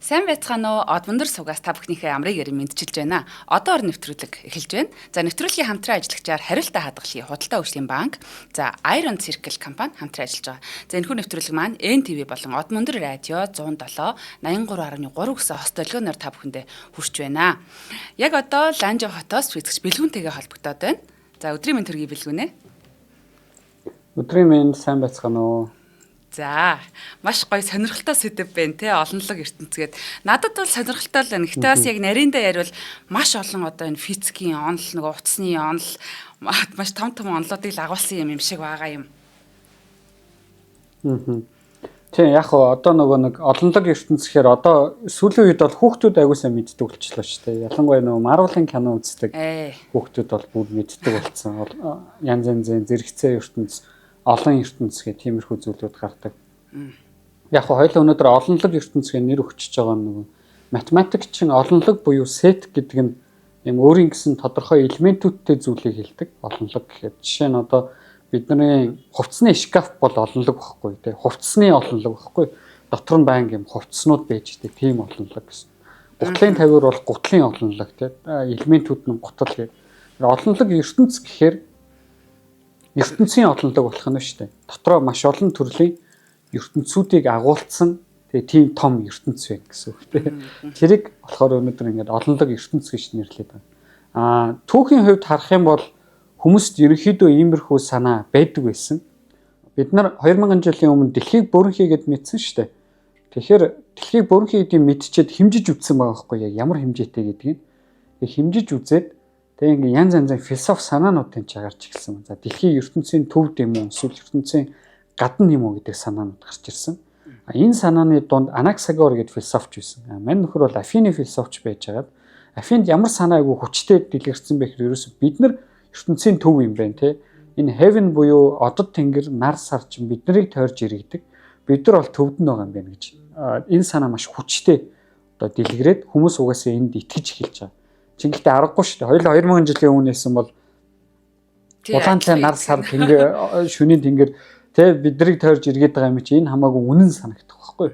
Сайн байцгаана уу? Од мөндөр сугаас та бүхнийхээ амрыг ярин мэдчилж байна. Одоо ор нэвтрүүлэг эхэлж байна. За нэвтрүүлгийн хамтран ажиллагчаар хариултаа хадгалахын худалдаа хөгжлийн банк, за Iron Circle компани хамтран ажиллаж байгаа. За энэхүү нэвтрүүлэг маань NTV болон Од мөндөр радио 107 83.3 гэсэн хост төлгөөнөөр та бүхэндээ хүрч байна. Яг одоо Ланжо хотоос физикч бэлгүүнтэйгээ холбогдоод байна. За өдрийн мэнд төргий бэлгүүнэ. Өдрийн мэнд сайн байцгаана уу? За маш гоё сонирхолтой сэдв байна те олонлог ертөнцгээд надад бол сонирхолтой л байна. Гэтэ бас яг нарийнда ярил маш олон одоо энэ физикийн онол нөгөө утасны онол маш том онолуудыг л агуулсан юм шиг байгаа юм. Тийм яг хоо одоо нөгөө нэг олонлог ертөнц гэхээр одоо сүүлийн үед бол хүүхдүүд аягүй мэддэг болчихлоо шүү дээ. Ялангуяа нөгөө Marvel-ын кино үздэг хүүхдүүд бол бүр мэддэг болсон. Янз янзын зэрэгцээ ертөнц олон ертөнц гэх тиймэрхүү зүйлүүд гардаг. Яг хоо хоёул өнөөдөр олонлог ертөнцийн нэр өгчөж байгаа нөгөө математикчин олонлог буюу сет гэдэг нь юм өөрийн гэсэн тодорхой элементүүдтэй зүйлийг хэлдэг. Олонлог гэхэд жишээ нь одоо бидний хувцсны шкаф бол олонлог байхгүй тий. Хувцсны олонлог байхгүй. Дотор нь байнга юм хувцснууд байж дээ. Тийм олонлог гэсэн. Гутлын тавиур бол гутлын олонлог тий. Элементүүд нь гутал гэх. Олонлог ертөнц гэхээр ертөнцийн олонлог болох нь шүү дээ. Дотроо маш олон төрлийн ертөнцүүдийг агуулсан тийм том ертөнц байна гэсэн үг тийм. Тэрийг болохоор өнөөдөр ингээд олонлог ертөнц гэж нэрлэдэг байна. Түүхийн хувьд харах юм бол хүмүүст ерөнхийдөө иймэрхүү санаа байдаг байсан. Бид нар 2000 жилийн өмнө дэлхийг бүрэн хийгээд мэдсэн шүү дээ. Тэгэхээр дэлхийг бүрэн хийдийг мэдчихэд хэмжиж үзсэн байгаа байхгүй яг ямар хэмжээтэй гэдгийг. Хэмжиж үзээд тэгээ ингээ янз янзын философи санаануудын чагарч эхэлсэн. За дэлхийн ертөнцийн төвд юм уу эсвэл ертөнцийн гадна юм уу гэдэг санаанууд гарч ирсэн. Энэ санааны дунд Анаксагор гэдэг философч байсан. Мань нөхөр бол Афины философч байжгаад Афинд ямар санаа айгу хүчтэй дэлгэрсэн бэ гэхээр ерөөсө бид нар ертөнцийн төв юм байна те. Энэ heaven буюу одод тэнгэр нар сар чинь биднийг тойрж иргэдэг. Бид нар бол төвд нь байгаа юм байна гэж. Энэ санаа маш хүчтэй одоо дэлгэрээд хүмүүс угаасаа энд итгэж эхэлж байгаа. Чингтээ аргагүй шүү дээ. 2000 жилийн өмнө хэлсэн бол улаантай нар сар тэнгэр шөнийн тэнгэр тэ биднийг тойрж иргэдэг байгаа юм чи энэ хамаагүй үнэн санагдах байхгүй.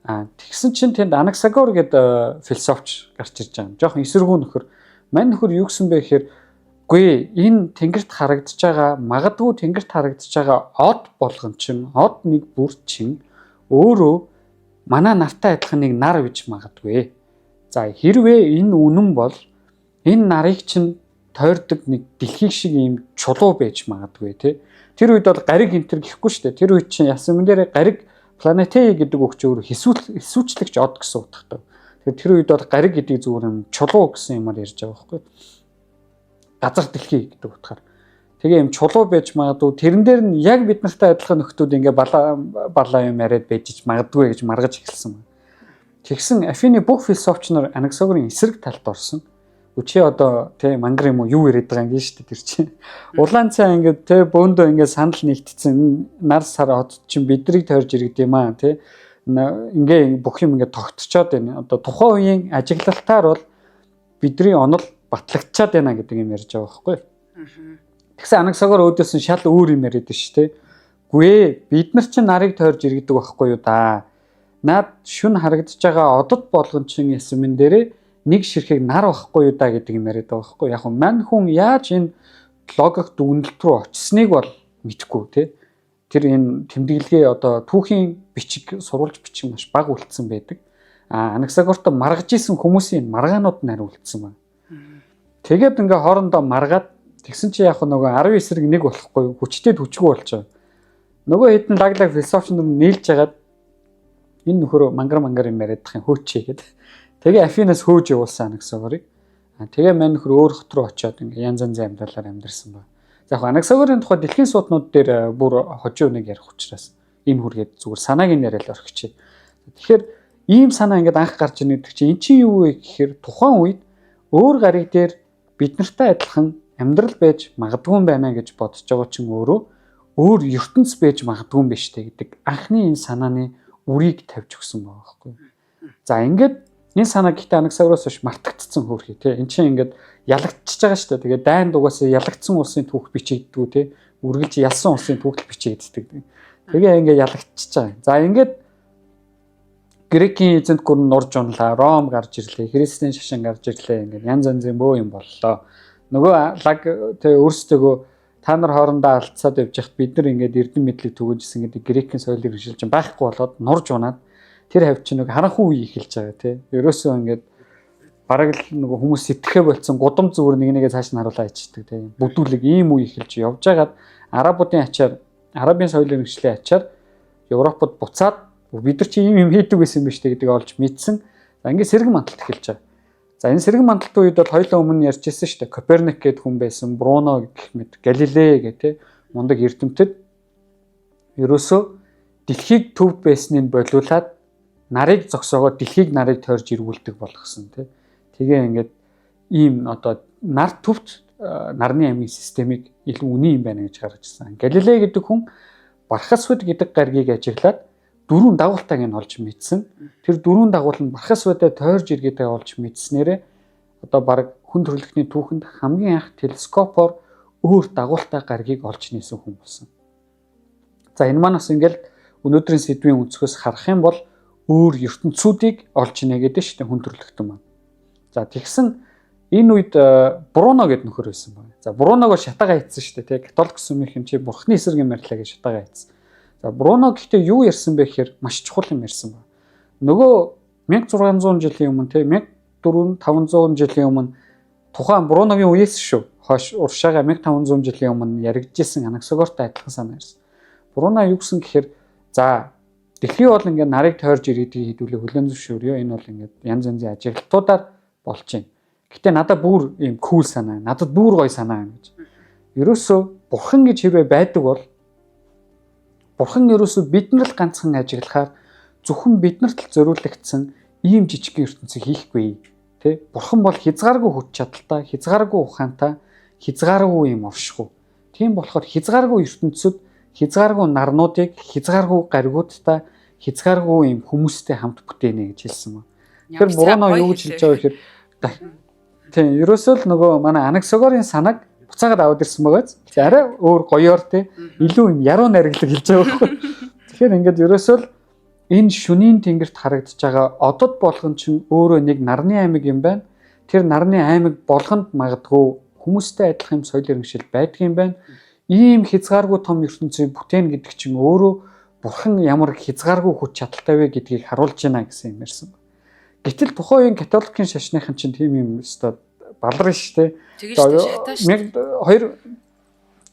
Тэгсэн чинь тэнд Анаксагор гэдэг философч гарч ирж байгаа юм. Жохон эсэргүү нөхөр. Мань нөхөр юу гэсэн бэ гэхээр үгүй энэ тэнгэрт харагдаж байгаа магадгүй тэнгэрт харагдаж байгаа од болгон чинь од нэг бүр чинь өөрөө манай нартай адилхан нэг нар гэж магадгүй. За хэрвээ энэ үнэн бол энэ нарыг чинь тойрдог нэг дэлхийг шиг юм чулуу байж магадгүй тий. Тэр үед бол гариг энтер гэхгүй шүү дээ. Тэр үед чинь ясман дээр гариг планетей гэдэг өгч өөр хэсүүчлэгч од гэсэн утгатай. Тэр үед бол гариг гэдэг зүгээр юм чулуу гэсэн юмар ярьж байгаа байхгүй. Газар дэлхий гэдэг утгаар. Тэгээ юм чулуу байж магадгүй тэрэн дээр нь яг бид нартай адилхан нөхдүүд ингээ балаа юм яриад байж магадгүй гэж маргаж эхэлсэн байна. Тэгсэн Афины бүх философч нар Анаксагорын эсрэг талд орсон. Үчи одоо тий мангар юм уу юу яриад байгаа юм шүү дээ тэр чинь. Улаан цай ингээ тий бөөндөө ингээ санал нэгтцэн нар сар од чинь биднийг тойрж иргэд юм аа тий. Ингээ бүх юм ингээ тогтцоод байна. Одоо тухайн үеийн ажиглалтаар бол бидний онол батлагдчихад байна гэдэг юм ярьж байгаа байхгүй. Тэгсэн Анаксагор өөдөөс нь шал өөр юм яриад шүү дээ. Гүй бид нар чинь нарыг тойрж иргэдэг байхгүй юу да. Наад шүн харагдаж байгаа одод болгон чин ясмэн дээрээ нэг ширхэг нар байхгүй юу да гэдэг юм яриад байгаа байхгүй. Яг мань хүн яаж энэ логик дүгнэлт рүү очсныг бол мэдэхгүй тий. Тэр энэ тэмдэглэгээ одоо түүхийн бичиг сурвалж бичих маш бага үлдсэн байдаг. Анаксагорт маргаж исэн хүмүүсийн маргаанууд нь хариулсан байна. Тэгээд ингээ хоорондоо маргаад тэгсэн чи яг нөгөө 10 эсрэг нэг болохгүй хүчтэй төчгөө болж байгаа. Нөгөө хэдэн лаглаг философч нар нийлж хагаад энэ нөхөр мангар юм яриадах юм хөөчээ гэдэг. Тэгээ Афинаас хөөж явуулсан Анаксагорыг. Тэгээ мань нөхөр өөр хот руу очиод ингээ янз янзын амьдралаар амьдэрсэн байна. За яг Анаксагорын тухай дэлхийн сууднууд дээр бүр хожуу нэг ярих учраас энэ хүргээд зүгээр санааг нь яриад орхичих. Тэгэхээр ийм санаа ингээд анх гарч ирнэ гэдэг чинь эн чинь юу вэ гэхээр тухайн үед өөр гариг дээр бид нартай адилхан амьдрал байж магадгүй байна гэж бодож байгаа чинь өөрөө өөр ертөнц байж магадгүй юм биш үү гэдэг анхны энэ санааны үрийг тавьж өгсөн байгаа байхгүй. За ингээд энэ санаа гэхдээ Анаксагороос биш мартагдсан хөөрхий тий. Эн чинь ингээд ялагдчихж байгаа шүү дээ. Тэгээ дайнд угаасаа ялагдсан улсын түүх бичигддгүү тий. Үргэлж ялсан улсын түүх бичигддэг. Тэгээ ингээд ялагдчихж байгаа. За ингээд Грекийн эзэнт гүрэн нурж унлаа, Ром гарч ирлээ, Христийн шашин гарч ирлээ. Ингээд янз янзын бөө юм боллоо. Нөгөө лаг тэгээ өөрсдөө та нар хоорондоо алдцаад явж хат бид нар ингээд эрдэм мэдлэг түгэнжсэн гэдэг Грекийн соёлыг хуршилж байхгүй болоод нурж унаад тэр хавь чинь нэг харанхуй үе эхэлж байгаа тий. Ерөөсөө ингээд бараг л нөгөө хүмүүс сэтгэхэ болцсон гудам зүгээр нэг нэгээ цааш нь харуулаа ичдэг тий. Бүдүүлэг ийм үе эхэлж явж байгаад арабуудын ачаар арабын соёлын хөгжлийн ачаар Европод буцаад бид нар чи ийм юм хийдэг байсан юм биш үү гэдгийг олж мэдсэн. За ингээд сэргэн манталт эхэлж байгаа. За энэ сэргэн манталтын үед бол хоёулаа өмнө ярьжсэн шүү дээ. Коперник гэдэг хүн байсан, Бруно гэх мэт, Галилей гэх тий мундаг эрдэмтэд ерөөсөө дэлхийг төвд байсныг болиулаад нарыг зогсоогоод дэлхийг нарыг тойрж эргүүлдэг болгосон тий. Тэгээ ингээд ийм одоо нар төвд нарны аймгийн системийг илүү үний юм байна гэж гаргаж ирсэн. Галилей гэдэг хүн Бархасвд гэдэг гаригийг ажиглаад дөрвөн дагуултайг нь олж мэдсэн. Тэр дөрвөн дагуул нь Бархасвдаа тойрж иргэдээ олж мэдснээрээ одоо баг хүн төрөлхтний түүхэнд хамгийн анх телескопоор өөр дагуултай гаригийг олж нээсэн хүн болсон. За энэ маань бас ингээл өнөөдрийн сэдвийн өнцгөөс харах юм бол өөр ертөнцүүдийг олж нээгээд шүү дээ хүн төрөлхтөн маань. За тэгсэн энэ үед Бруно гэдэг нөхөр байсан байна. За Бруног шатаага хийсэн шүү дээ. Тэг католик сүмийнх юм чи бурхны эсрэг юм ярьлаа гэж шатаага хийсэн. За Бруно гэхдээ юу ярьсан бэ гэхээр маш чухал юм ярьсан байна. Нөгөө 1600 жилийн өмнө те 1400 500 жилийн өмнө тухайн Бруногийн үеэс шүү. Хойш уршаага 1500 жилийн өмнө яригдчихсэн анагсогоортой адилхан санаа ярьсан. Бруно юу гэсэн гэхээр за дэлхий бол ингээд нарыг тойрж ирээдгийг хэдүүлээ хүлэн зөвшөөрөө. Энэ бол ингээд янз янзын ажиглалтуудаар болж байна. Гэтэ надад бүр ийм кул санаа. Надад бүр гоё санаа гэж. Ерөөсөө бурхан гэж хэрвээ байдаг бол бурхан ерөөсөө биднэр л ганцхан ажиглахаар зөвхөн биднэрт л зориулагдсан ийм жижиг ертөнцийг хийхгүй. Тэ? Бурхан бол хязгааргүй хүч чадалтай, хязгааргүй ухаантай, хязгааргүй юм оршихуй. Тийм болохоор хязгааргүй ертөнцид хязгааргүй нарнуудыг хязгааргүй гаригуудтай, хязгааргүй юм хүмүүстэй хамт бүтээнэ гэж хэлсэн ба. Тэр Бруно юу гэж хэлж байгаа гэхээр тийм ерөөсөө л нөгөө манай анагсогоорын санааг буцаагаад аваад ирсэн байгааз. Арай өөр гоёор те илүү юм яруу найрагдлаг хэлж байгаа байхгүй. Тэгэхээр ингээд ерөөсөө л энэ шөнийн тэнгэрт харагдаж байгаа одод болгон чинь өөрөө нэг нарны аймаг юм байна. Тэр нарны аймаг болгонд магадгүй хүмүүстэй адилхан юм соёл иргэншил байдаг юм байна. Ийм хязгааргүй том ертөнцийг бүтээн гэдэг чинь өөрөө бурхан ямар хязгааргүй хүч чадалтай вэ гэдгийг харуулж байна гэсэн юм ярьсан. Гэтэл тухайн үеийн католикийн шашныхан чинь тийм юм өстой балар шүү дээ.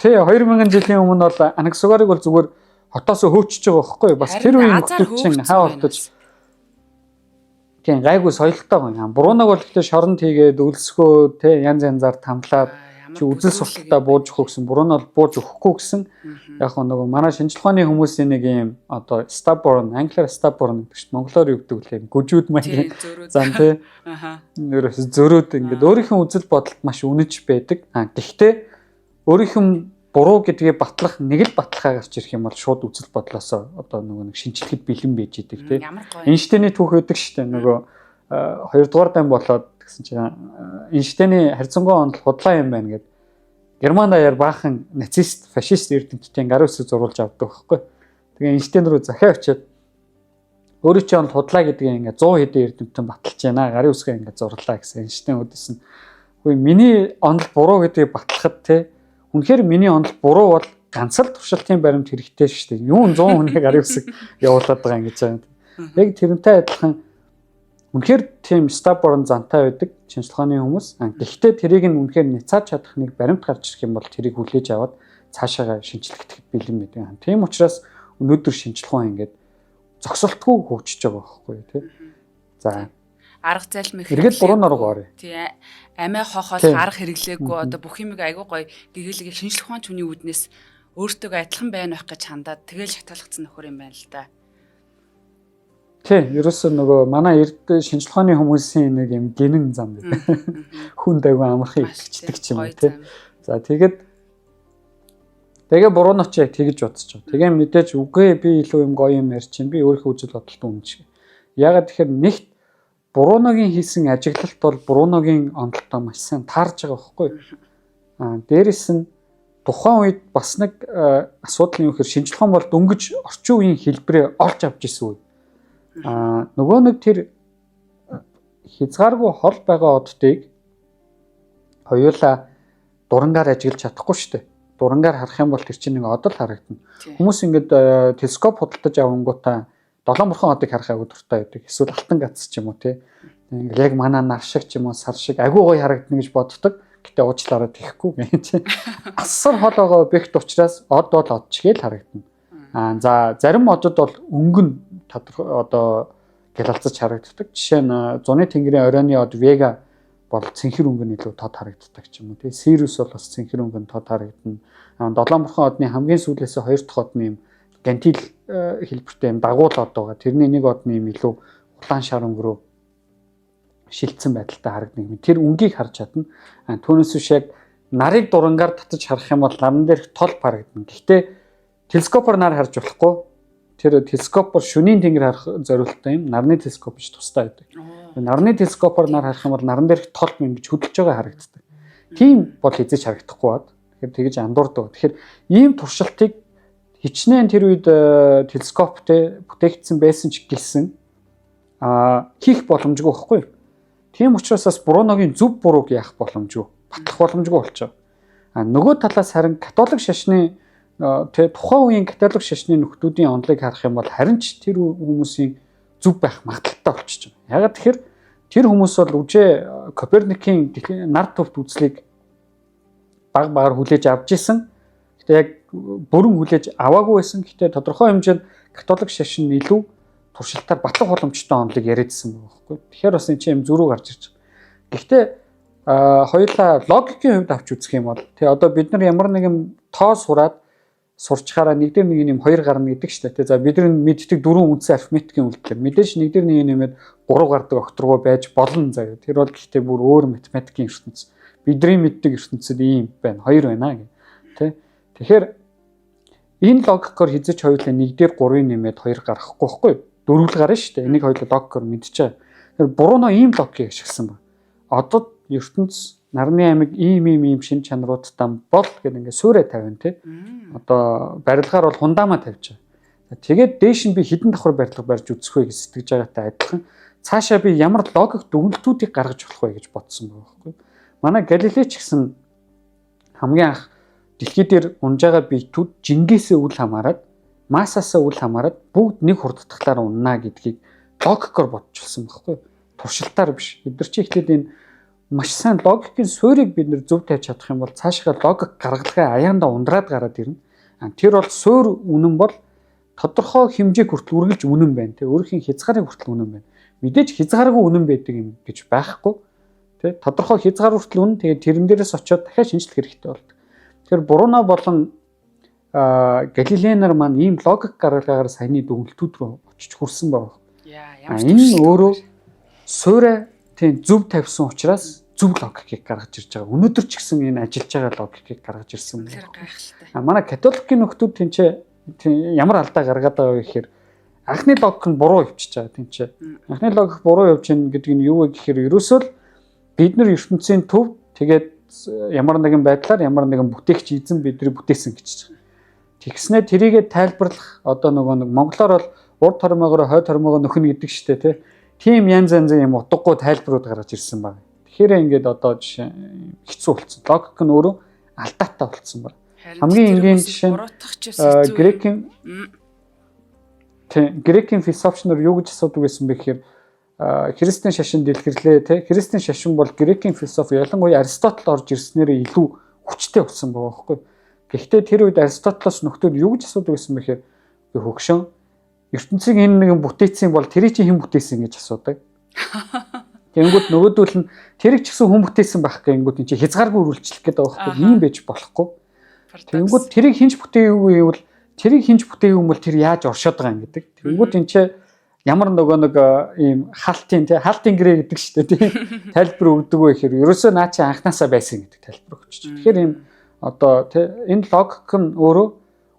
Тэгээд 2000 жилийн өмнө бол анагсогоорыг бол зүгээр хотоос хөөчөж байгаа байхгүй юу? Бас тэр үеийн нөхцөл чинь хаа болтож тийм гайгүй соёлтой байна. Бруног бол ихтэй шоронд хийгээд өлсгөө те янз янзаар тамлаад чи үзэл сурталтаа бууж өгөх гэсэн Бруно бол бууж өгөхгүй гэсэн. Яг нөгөө манай шинжлэх ухааны хүмүүсийн нэг юм одоо stubborn, англиар stubborn гэж монголоор юу гэдэг вэ? Гүжүүд маань зан тий. Нэрээс зөрөөд ингээд өөрийнхөө үзэл бодолд маш үнэж байдаг. Гэхдээ өөрийнх нь буруу гэдгийг батлах нэг л баталгаа гарч ирэх юм бол шууд үзэл бодлосоо одоо нөгөө нэг шинжлэхэд бэлэн байж идэг тий. Эйнштейний түүх өгдөг шүү дээ. Нөгөө 2 дугаар дан болоод гэсэн чинь Эйнштейний харьцангуй онол худлаа юм байна гэд Герман даяар баахан нацист, фашист эрдэмтдийн гарын үсэг зурулж авдаг байхгүй. Тэгээ Эйнштейн рүү захиа очиод өөрөө ч онол худлаа гэдгийг ингээ 100 хэдэн эрдэмтэн баталж байна. Гарын үсгээ ингээ зурлаа гэсэн Эйнштейн үдсэн. Үгүй миний онол буруу гэдгийг батлахад те үнэхээр миний онол буруу бол ганц л туршилтын баримт хэрэгтэй шүү дээ. Юун 100 хүний гарын үсэг явуулаад байгаа юм гэж байна. Яг тэрнтэй адилхан үнэхээр тийм stubborn зантай байдаг шинжлэх ухааны хүмүүс. Гэхдээ тэрийг нь үнэхээр няцааж чадах нэг баримт гарч ирэх юм бол тэрийг хүлээж аваад цаашаагаа шинжлэхэд бэлэн байдаг. Тийм учраас өнөөдөр шинжлэх ухаан ингээд зогсолтгүй хөгжиж байгаа байхгүй тий. За арга зайлм их эргээд буруугаар гоорё. Тий амиа хохол арга хэрэглээгүй одоо бүх юмыг айгуу гоё гэгэлэг шинжлэх ухаан хүний үүднээс өөртөө адилхан байна байх гэж хандаад тэгэл шатаалгацсан нөхөр юм байна л да. Тий, ерөөсөө нөгөө манай эрд шинжлэх ухааны хүмүүсийн нэг юм гинэн зам гэдэг. Хүн дайгуу амархан ихчдэг ч юм уу тий. За тэгээд Бруно ч тэгж бодож байгаа. Тэгээ мэдээж үгүй би илүү юм гоё юм ярьж чинь би өөрийнхөө үзэл бодолтой үнэж. Ягаад тэгэхээр нэгт Бруногийн хийсэн ажиглалт бол Бруногийн онолтой маш сайн таарж байгаа байхгүй. Дээрэс нь тухайн үед бас нэг асуудал юм гэхээр шинжлэх ухаан бол дөнгөж орчин үеийн хэлбэрээ олж авч ирсэн үе. Нөгөө нэг тэр хязгааргүй хол байгаа оддыг хоёулаа дурангаар ажиглаж чадахгүй шүү дээ. Дурангаар харах юм бол тэр чинь нэг од л харагдана. Хүмүүс ингээд телескоп худалдаж авангуудаа долоон бурхан одыг харах агуу дуртай байдаг. Эсвэл алтан гац ч юм уу тий. Яг манай нар шиг ч юм уу сар шиг агуу гоё харагдана гэж боддог. Гэтэ уучлаарай тэхгүй гэж. Асар хол байгаа объект учраас од бол од чигээл харагдана. За зарим одод бол өнгөн одоо гялалцаж харагддаг. Жишээ нь зуны тэнгэрийн оройны од Вега бол цэнхэр өнгөн илүү тод харагддаг ч юм уу тий. Сириус бол бас цэнхэр өнгөн тод харагдана. Долоон бурхан одны хамгийн сүүлээс хоёр дахь одны юм гантил хэлбэртэй юм дагуул од байгаа. Тэрний нэг одны юм илүү улаан шар өнгөрөө шилжсэн байдалтай харагдана. Тэр өнгийг харж чадна. Түүнээс биш яг нарыг дурангаар татаж харах юм бол наран дээрх тол харагдана. Гэхдээ телескопоор нар харж болохгүй. Тэр телескопоор шөнийн тэнгэр харах зорилттой юм. Нарны телескоп гэж тустай байдаг. Нарны телескопоор нар харах юм бол наран дээрх тол ингэж хөдөлж байгаа харагддаг. Тийм бол хизээч харагдахгүй бод. Тэгэхээр тэгж андуурдаг. Тэгэхээр ийм туршилтыг хичнээн тэр үед телескоптэй бүтээгдсэн байсан ч гэлсэн хийх боломжгүй байхгүй. Тийм учраас бас Бруногийн зөв бурууг яах боломжгүй, батлах боломжгүй болчихоо. Нөгөө талаас харин католик шашны тухайн үеийн католик шашны нөхдүүдийн онолыг харах юм бол харин ч тэр хүмүүсийн зөв байх магадaltaй болчихж байгаа. Ягаад тэгэхээр тэр хүмүүс бол үжээ Коперникийн нар төвт үзлийг баг багаар хүлээж авч исэн. Гэтэ яг бүрэн хүлээж аваагүй байсан. Гэтэ тодорхой хэмжээнд католик шашин илүү туршилтаар батлах боломжтой онолыг яриадсэн байгаа байхгүй. Тэгэхээр бас энэ чинь юм зөрүү гарч ирж байгаа. Гэхдээ хоёулаа логикийн хувьд авч үзэх юм бол одоо бид нар ямар нэгэн тоо сураад сурчхаараа нэг дээр нэг юм хоёр гарна гэдэг шүү дээ. За бид нар мэддэг дөрвөн үндсэн арифметикийн үйлдэл. Мэдээж нэг дээр нэг нэмээд 3 гардаг окторгоо байж болно заяа. Тэр бол гэхдээ бүр өөр математикийн ертөнц. Бидний мэддэг ертөнцид ийм байна. Хоёр байна гэх. Тэ. Тэгэхээр энэ логикоор хязгаарч хоёулаа нэг дээр 3-ыг нэмээд 2 гаргахгүй байхгүй. Дөрвөл гарна шүү дээ. Энийг хоёулаа логикоор мэдчихэе. Тэгэхээр Бруно ийм логикийг ашигласан байна. Одоо ертөнц нарны аймаг ийм шин чанаруудтай бол гэдэг ингээд суурэ тавина тий. Одоо барилгаар бол хундамаа тавьж байгаа. Тэгээд дээш нь би хідэн давхар барилга барьж үзэх вэ гэж сэтгэж байгаатай адилхан цаашаа би ямар логик дүгнэлтүүдийг гаргаж болох вэ гэж бодсон байгаа байхгүй. Манай Галилей ч гэсэн хамгийн анх дэлхий дээр унж байгаа биетүүд жингээсээ үл хамааран массаасаа үл хамааран бүгд нэг хурдтахлаар уннаа гэдгийг логикоор бодчихсон байхгүй. Туршилтаар биш. Бид нар чи ихлээд энэ маш сайн логикийн суурийг бид нэр зөв тавьж чадах юм бол цаашгаа логик гаргалгаа аяанда ундраад гараад ирнэ. Тэр бол суур үнэн бол тодорхой хэмжээг хүртэл үргэлж үнэн байна. Тэ өөрхийн хязгаарыг хүртэл үнэн байна. Мэдээж хязгааргүй үнэн байдаг юм гэж байхгүй. Тэ тодорхой хязгаар хүртэл үнэн. Тэгээд тэрэн дээрээс очиод дахиад шинжлэх хэрэгтэй болдог. Тэгэхээр Бруно болон Галилей нар маань ийм логик гаргалгаагаар саяны дүгнэлтүүд рүү очиж хүрсэн байна. Энэ өөрөө суурэ тийм зөв тавьсан учраас зөв логикийг гаргаж ирж байгаа. Өнөөдөр ч гэсэн энэ ажиллаж байгаа логикийг гаргаж ирсэн юм. Манай католикийн нөхдүүд тийм ямар алдаа гаргаад байгаа вэ гэхээр анхны логик нь буруу явчихж байгаа тийм ч. Анхны логик буруу явж гин гэдэг нь юу вэ гэхээр ерөөсөө л бид нар ертөнцийн төв тэгээд ямар нэгэн байдлаар ямар нэгэн бүтээгч эзэн бидний бүтээсэн гэж байгаа. Тэгснээр тэрийгэ тайлбарлах одоо нэг монголоор бол урд тормоогоор хойд тормоогоо нөхнө гэдэг штэ тий. Тийм янз янзын юм утгагүй тайлбарууд гаргаж ирсэн баг. Тэгэхээр ингээд одоо жишээ хэцүү болсон. Логик нь өөрөө алдаатай болсон баг. Хамгийн энгийн жишээ Грекийн философч нар юу гэж асуудаг байсан бэ гэхээр христийн шашин дэлгэрлээ тий. Христийн шашин бол Грекийн философи ялангуяа Аристотель орж ирснээр илүү хүчтэй болсон байгаа байхгүй. Гэхдээ тэр үед Аристотелоос нөхдүүд юу гэж асуудаг байсан бэ гэхээр хөгшин ертөнцийг энэ нэгэн бүтээсэн бол тэрийг чи хэн бүтээсэн гэж асуудаг. Тэнгүүд нөгөөдөл нь тэрийг ч гэсэн хүн бүтээсэн байх гэнгүүт энэ чи хязгааргүй үргэлжлэх гэдэг байгаа байхгүй. Ийм байж болохгүй. Тэнгүүд тэрийг хинж бүтээгүй бол тэрийг хинж бүтээгүй юм бол тэр яаж оршоод байгаа юм гэдэг. Тэнгүүд энэ чи ямар нэг ийм хаалтын гэрээ гэдэг шүү дээ тийм тайлбар өгдөг вэ гэхээр ерөөсөө наа чи анханасаа байсан гэдэг тайлбар өгч. Тэгэхээр ийм одоо энэ логик нь өөрөө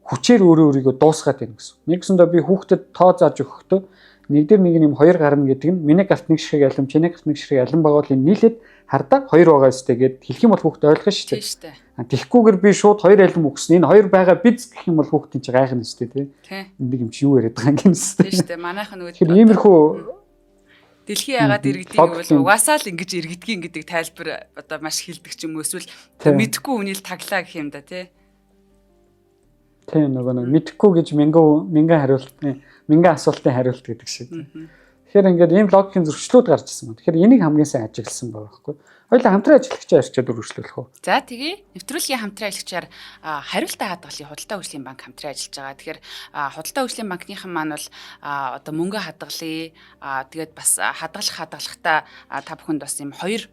хүчээр өөрийгөө дуусгаад байна гэсэн. Нэгсэндээ би хүүхдэд тоо зааж өгөхдөө нэг дээр нэг юм хоёр гарна гэдэг нь миний гарт нэг ширхэг алим, чиний гарт нэг ширхэг алим байгаа бол энэ нийлээд хардаа хоёр байгаа өстэй гэд хэлэх юм бол хүүхд ойлгох шүү дээ. Тэгхгүйгээр би шууд хоёр алим өгсөн. Энэ хоёр байгаа биз гэх юм бол хүүхдийн чи гайхна шүү дээ тий. Энд юм чи юу яриад байгаа юм гэнэ. Тийм шүү дээ. Манайхан нөгөө тэгэхээр иймэрхүү дэлхий яагаад иргэдэг юм бол угаасаа л ингэж иргэдгийн гэдэг тайлбар одоо маш хилдэг ч юм уу эсвэл мэдхгүй үнийг таглаа гэх юм да тий. Тийм нөгөө мэдхгүй гэж мянган асуултын хариулт гэдэг шиг. Тэгэхээр ингээд ийм логикийн зөрчлүүд гарч ирсэн байна. Тэгэхээр энийг хамгийн сайн ажигласан байгаа байхгүй. Хоёулаа хамтран ажиллагчаа арчаад үргэлжлүүлэх үү? За тэгээ нэвтрүүлгийн хамтран ажиллагчаар хариултаа хадгалын худалдаа хөгжлийн банк хамтран ажиллаж байгаа. Тэгэхээр худалдаа хөгжлийн банкныхан маань бол одоо мөнгө хадгалъя. Тэгээд бас хадгалахдаа та бүхэнд бас юм хоёр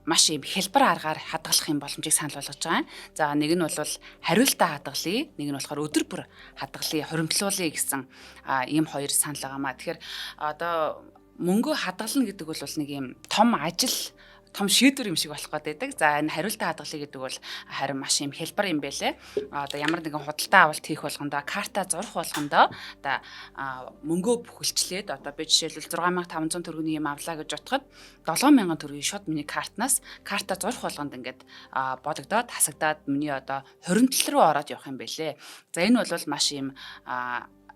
маш юм хэлбэр аргаар хадгалах юм боломжийг санал болгож байгаа. За нэг нь бол хариултаа хадгалъя, нэг нь болохоор өдөр бүр хадгалъя, хуримтлуулъя гэсэн ийм хоёр санал байгаамаа. Тэгэхээр одоо мөнгө хадгална гэдэг бол нэг юм том ажил, том шийдвэр юм шиг болох гэдэг. За энэ хариултаа хадгалъя гэдэг бол харин маш юм хэлбэр юм байлээ. Одоо ямар нэгэн худалдаа авалт хийх болгондоо, карта зурх болгондоо одоо мөнгөө бүхэлчлээд одоо би жишээлбэл 6500 төгрөгийн юм авлаа гэж бодоход 7000 төгрөгийн шууд миний картнаас карта зурх болгонд ингээд бодогдоод хасагдаад миний одоо хуримтлал руу ороод явах юм байлээ. За энэ бол маш юм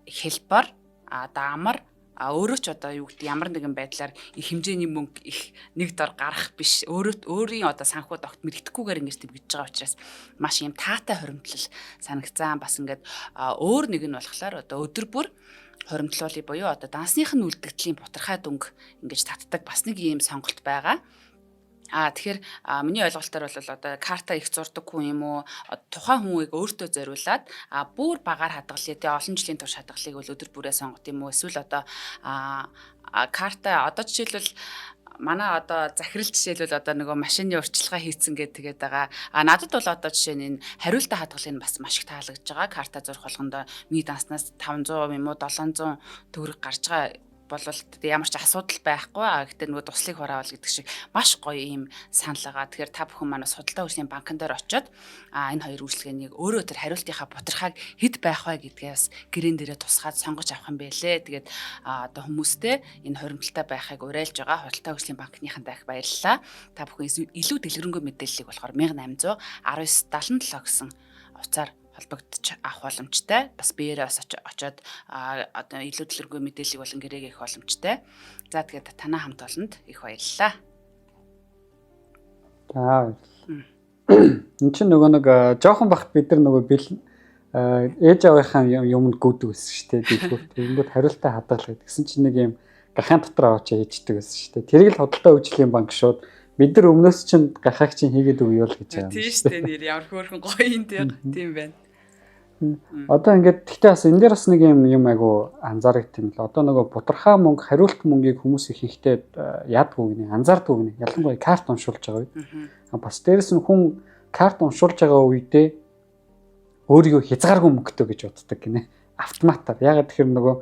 хэлбэр амар өөрөө ч одоо юу гэдэг ямар нэгэн байдлаар их хэмжээний мөнгө их нэг дор гарах биш өөрийн одоо санхуд огт мэддэхгүйгээр ингэж тэмгэж байгаа учраас маш юм таатай хуримтлал санагцсан бас ингээд өөр нэг нь болохоор одоо өдөр бүр хуримтлуулъя буюу одоо дансных нь үлдэгдлийн бутархай дүнг ингэж татдаг бас нэг ийм сонголт байгаа. Тэгэхээр миний ойлголтоор бол одоо карта их зурдаггүй юм уу тухайн хүмүүсийг өөртөө зориулаад бүр багаар хадгалъя тий олон жилийн турш хадгалыг бол өдөр бүрээ сонгох юм уу эсвэл одоо карта одоо жишээлбэл манай одоо захирал жишээлбэл одоо нөгөө машины урьдчилгаа хийцэн тэгээд байгаа. Надад бол одоо жишээ нь энэ хариултаа хадгалыг бас маш их таалагдж байгаа. Карта зурх болгондоо миний данснаас 500 юм уу 700 төгрөг гарч байгаа болвол ямар ч асуудал байхгүй. Гэхдээ нөгөө туслыг хураавал гэдэг шиг маш гоё юм санал байгаа. Тэгэхээр та бүхэн манаас худалдаа хөгжлийн банкн дээр очиод энэ хоёр үйлчлэгээнийг өөрөө тэр хариултынхаа бутархайг хэд байх вэ гэдгээс гэрэн дээрээ тусгаад сонгож авах юм байлээ. Тэгээд одоо хүмүүстээ энэ хуримтлалтай байхыг уриалж байгаа худалдаа хөгжлийн банкныхантай их баярлалаа. Та бүхэн илүү дэлгэрэнгүй мэдээллийг болохоор 1819 77 гэсэн утсаар холбогдож авах боломжтой. Бас биеэрээс очиод одоо илүү дэлгэрэнгүй мэдээллийг болон гэрээг их боломжтой. За тэгээд танаа хамт олонд их баярлалаа. За энэ чинь нөгөө нэг жоохон бахт бид нар нөгөө ээж авийнхаа юмд гүйдэг байсан шүү дээ. Тэгэнгүүт хариултаа хадгалаа гэсэн чинь нэг юм гахаан дотор аваачаа хийждэг байсан шүү дээ. Тэрийг л худалдаа хөгжлийн банк шууд бид нар өмнөөс чинь гахааг чинь хийгээд өгөө л гэж байгаа юм. Тийм шүү дээ. Нэр ямар хөөрхөн гоё юм тийм байна. Одоо ингээд гэхдээ бас энэ дээр бас нэг юм айгу анзаардаг юм л. Одоо нөгөө бутархаа мөнгө, хариулт мөнгийг хүмүүс хийхдээ яадгүй гинэ, анзаардгүй гинэ. Ялангуяа карт уншуулж байгаа үед. Бас дээрэс нь хүн карт уншуулж байгаа үедээ өөрийгөө хязгааргүй мөнгөтэй гэж боддог гинэ. Автоматар. Ягаад тэгэхээр нөгөө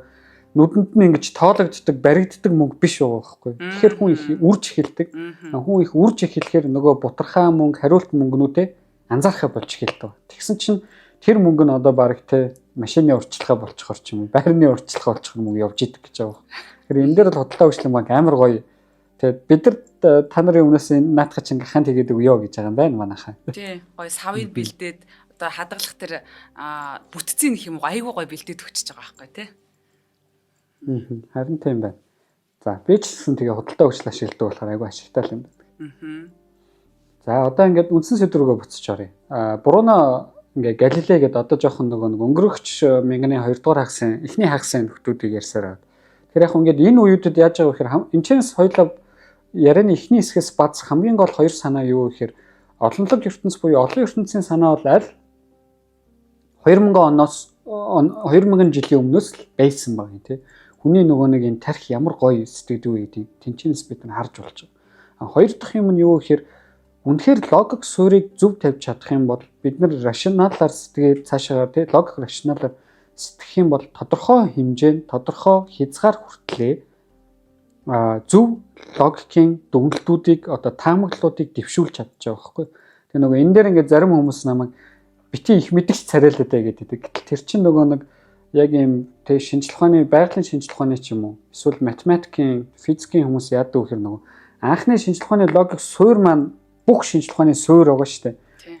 нүдэнд нь ингэж тоологддог, баригддаг мөнгө биш байгаа байхгүй. Тэгэхээр хүн их үрж эхэлдэг. Хүн их үрж эхлэхээр нөгөө бутархаа мөнгө, хариулт мөнгнүүдээ анзаарахаа болж эхэлдэг. Тэгсэн чинь тэр мөнгө нь одоо баг те машины урьдчилгаа болчихор ч юм уу, байрны урьдчилгаа болчихор мөнгө явж идэг гэж байгаа. Тэгэхээр энэ дээр л худалдаа хөгжлийн банк амар гоё. Тэгээд бид нар та нарын өмнөөс наадах чинь гахаан тэгээд өгөө гэж байгаа юм байна манайхаа. Тий, гоё савыг бэлдээд одоо хадгалах тэр бүтцийн их юм айгүй гоё бэлдээд өгчөж байгаа байхгүй тий. Харин тийм байна. За би ч гэсэн тэгээ худалдаа хөгжил ашигладаг болохоор айгүй ашигтай юм байна. За одоо ингээд үндсэн сэдв рүүгээ буцаж оръё. Бруно ингээ Галилей гэдэг одоо жоохон нөгөө өнгөрөгч 12 дугаар хагсын эхний хагсын нөхдүүдийг ярьсаар байна. Тэгэхээр яг ингээд энэ үеүүдэд яаж байгаа вэ гэхээр энэчнээс хоёулаа ярианы эхний хэсгээс бац хамгийн гол хоёр санаа юу вэ гэхээр олонлог ертөнц буюу олон ертөнцийн санаа бол аль 2000 оноос 2000 жилийн өмнөөс л байсан баг юм тий. Хүний нөгөө нэг энэ тарих ямар гоё сэтгэдэг вэ гэдгийг тэнцэнэс бид нар харж болж байгаа. Хоёр дахь юм нь юу гэхээр үнэхээр логик суурийг зөв тавьж чадах юм бол бид нар рационалаар сэтгэгээд цаашаа тий логик рационалаар сэтгэх юм бол тодорхой хэмжээнд тодорхой хязгаар хүртлээ зөв логикийн дүгнэлтүүдийг одоо таамаглалуудыг дэвшүүлж чадчих байгаа байхгүй. Тэгээ нөгөө энэ дээр ингээд зарим хүмүүс намайг бити их мэдгч царайлаад бай гэдэг. Тэр чинь нөгөө нэг яг юм тий шинжлэх ухааны байгалийн шинжлэх ухааны ч юм уу эсвэл математикийн физикийн хүмүүс яадаг вэ гэхээр нөгөө анхны шинжлэх ухааны логик суурь маань бүх шинжлэх ухааны суурь байгаа шүү дээ.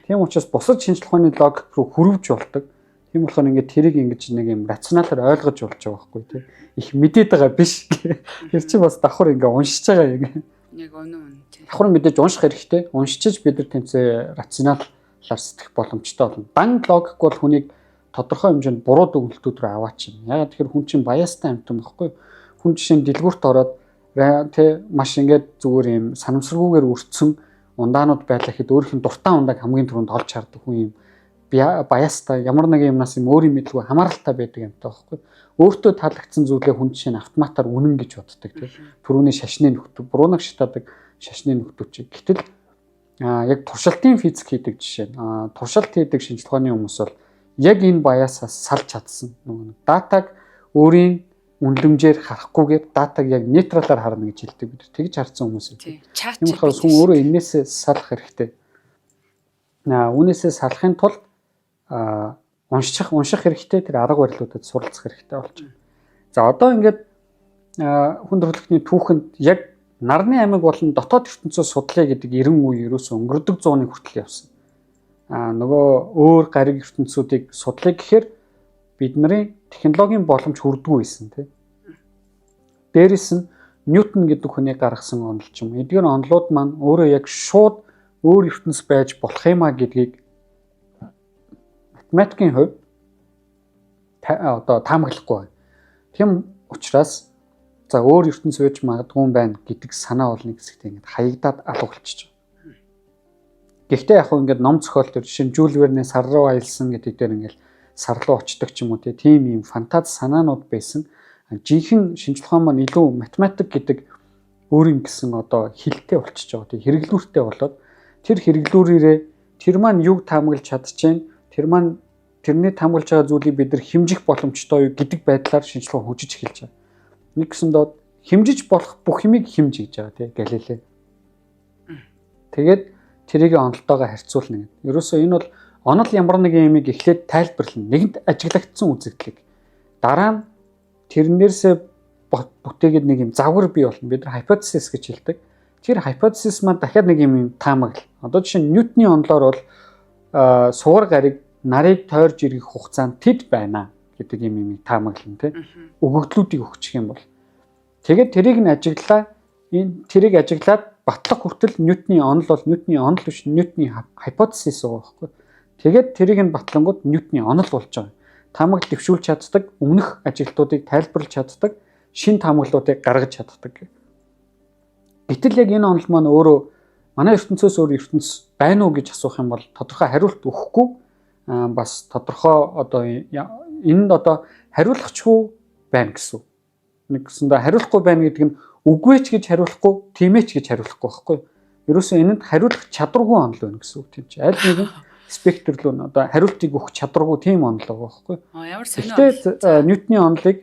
Тийм учраас бусад шинжлэх ухааны логик руу хөрвж болдог. Тийм болохоор ингээд тэрийг ингэж нэг юм рационалаар ойлгож болж байгаа байхгүй тий. Их мэдээд байгаа биш. Тэр чинь бас давхар ингээ уншиж байгаа юм. Яг үнэн тий. Давхар мэдээж унших хэрэгтэй. Уншиж бид нар тэнцээ рационалаар сэтгэх боломжтой болно. Дан логик бол хүнийг тодорхой хэмжээнд буруу дүгнэлтүүд рүү аваачна. Ягаад тэгэхээр хүн чинь баястай амтан байхгүй. Хүн жишээ нь дэлгүүрт ороод тий маш ингээд зүгээр юм санамсаргүйгээр өрцсөн ундаанууд байлаа гэхэд өөрийнх нь дуртай ундааг хамгийн түрүүнд олж хардаг хүн юм баястай ямар нэг юмнаас юм өөрийн мэдлгүй хамааралтай байдаг юмтай байхгүй. Өөртөө таалагдсан зүйлээ хүн жишээ нь автоматар үнэн гэж боддог тий. Түрүүний шашны нөхдөв, буруунаг шатаадаг шашны нөхдөв чи. Гэтэл яг туршилтын физик хийдэг жишээ. Туршилт хийдэг шинжлэх ухааны хүмүүс бол яг энэ баяасаас салж чадсан. Нөгөө датаг өөрийн үнэлэмжээр харахгүйгээр датаг яг нейтралаар харна гэж хэлдэг бид. Тэгж харсан хүмүүс үү. Тийм болохоор хүн өөрөө энээсээ салах хэрэгтэй. Үүнээсээ салахын тулд унших хэрэгтэй, тэр арга барилуудад суралцах хэрэгтэй болж байна. За одоо ингээд хүн төрөлхтний түүхэнд яг нарны аймаг болон дотоод ертөнцөө судлаа гэдэг 90 үе ерөөсөө өнгөрдөг зууны хүртэл явсан. Нөгөө өөр гариг ертөнцүүдийг судлаа гэхээр бидний технологийн боломж хүрдэггүй байсан тийм. Дээрээс нь Ньютон гэдэг хүний гаргасан онол ч юм. Эдгээр онолууд маань өөрөө яг шууд өөр ертөнц байж болох юмаа гэдгийг математикийн хувьд одоо таамаглахгүй байна. Тийм учраас за өөр ертөнц байж магадгүй юм байна гэдэг санаа бол нэг хэсэгт ингэж хаягдаад алгуулчихж байгаа. Гэхдээ яг хөө ингэж ном зохиол төр жишээ нь Жюль Верне сар руу аялсан гэдэг дээр ингэж сар руу очдог ч юм уу тийм юм фантаз санаанууд байсан. Жинхэнэ шинжлэх ухаан маань илүү математик гэдэг өөрийн гэсэн одоо хилтэй болчихж байгаа. Тийм хэрэглүүртэй болоод тэр хэрэглүүрээрээ тэр маань юг таамаглаж чадчихээн тэр маань тэрний таамаглаж байгаа зүйлийг бид нар хэмжих боломжтой юу гэдэг байдлаар шинжлэх ухаан хөгжиж эхэлж байгаа. Нэг гэсэндээ хэмжиж болох бүх юмыг хэмж гэж байгаа тийм Галилей. Тэгээд тэрийг онолтойгоо харьцуулна. Ерөөсөө энэ бол онол ямар нэгэн юмыг эхлээд тайлбарлана. Нэгэнд ажиглагдсан үзэгдлийг. Дараа нь тэрнээсээ бүтээгээд нэг юм загвар бий болно. Бид нар hypothesis гэж хэлдэг. Тэр hypothesis маань дахиад нэг юм таамаглал. Одоо жишээ нь Ньютоны онолоор бол сугар гариг нарыг тойрж ирэх хугацаанд тэд байна гэдэг юм таамаглана тийм. Өгөгдлүүдийг өгчих юм бол. Тэгээд тэрийг нь ажиглаа. Тэрийг ажиглаад батлах хүртэл Ньютоны онол бол Ньютоны онол биш Ньютоны hypothesis байгаа байхгүй. Тэгээд тэрийг нь батлангууд Ньютоны онол болж байгаа. Таамаглал дэвшүүлж чаддаг, өмнөх ажилтнуудыг тайлбарлаж чаддаг, шин таамаглалуудыг гаргаж чаддаг. Гэтэл яг энэ онол маань өөрөө манай ертөнцөөс өөр ертөнц байна уу гэж асуух юм бол тодорхой хариулт өгөхгүй бас тодорхой одоо энд одоо хариулахчгүй байна гэсэн. Нэг гэсэндээ хариулахгүй байна гэдэг нь үгүй ч гэж хариулахгүй, тийм ээ ч гэж хариулахгүй байхгүй. Ерөөсөө энэнд хариулах чадваргүй онол байна гэсэн үг тийм чи. Аль нэгэн спектр руу одоо хариултыг өгөх чадваргүй тийм онол байгаа байхгүй. Ямар сонио. Гэхдээ Ньютоны онолыг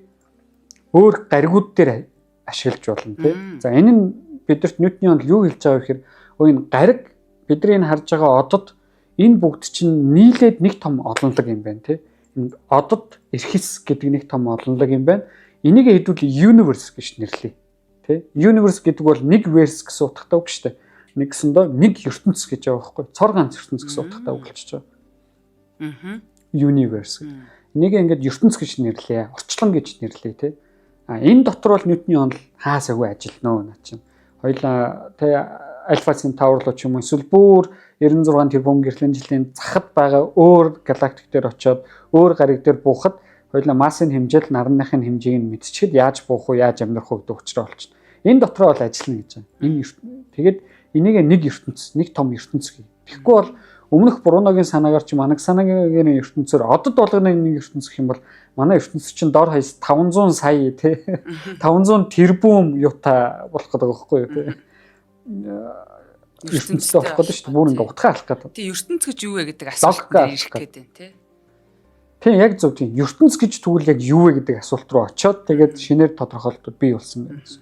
өөр гаригууд дээр ашиглаж болно тийм. За энэ нь бидэрт Ньютоны онол юу хэлж байгаа вэ гэхээр энэ гариг бидний энэ харж байгаа одод энэ бүгд чинь нийлээд нэг том олонлог юм байна тийм. Энэ одод эрхэс гэдэг нэг том олонлог юм байна. Энийг хэдүүл universe гэж нэрлэе. Тэ? Universe гэдэг бол нэг verse гэсэн утгатай үг шүү дээ. Нэг гэсэндээ нэг ертөнц гэж байгаа байхгүй. Цор ганц ертөнц гэсэн утгатай үг болчихж байгаа. Universe. Энийг ингээд ертөнц гэж нэрлэе. Орчлон гэж нэрлэе тэ. Энэ дотор бол Ньютоны онол хаасаагүй ажиллана нөө наа чинь. Хоёлаа тэ Альфа Центавр руу ч юм уу эсвэл бүр 96 тэрбум гэрлийн жилийн захад байгаа өөр галактик дээр очиод өөр гариг дээр буухад хоёлаа массын хэмжээл нарныхын хэмжээг нь мэдчихэд яаж буух уу яаж амьдрах уу гэдэг учраас болчихно. Энэ дотроо бол ажиллана гэж байна. Энэ тэгээд энийг нэг ертөнц, нэг том ертөнц гэх. Тэгэхгүй бол өмнөх Бруногийн санаагаар ч манаг санаагийн ертөнцөөр одод болгоны нэг ертөнц гэх юм бол манай ертөнц чинь дор хаяс 500 сая тий 500 тэрбум юутай болох гэдэг байхгүй юу тий ертөнцтэй болох гэдэг шүү дээ. Бүр ингээ утгаа алах гэдэг. Тий ертөнц гэж юу вэ гэдэг асуулт ирэх гээд байна тий. Тийм яг зөв тийм. ертөнц гэж тэгвэл яг юу вэ гэдэг асуулт руу очиод тэгээд шинээр тодорхойлолтууд бий болсон байна гэсэн.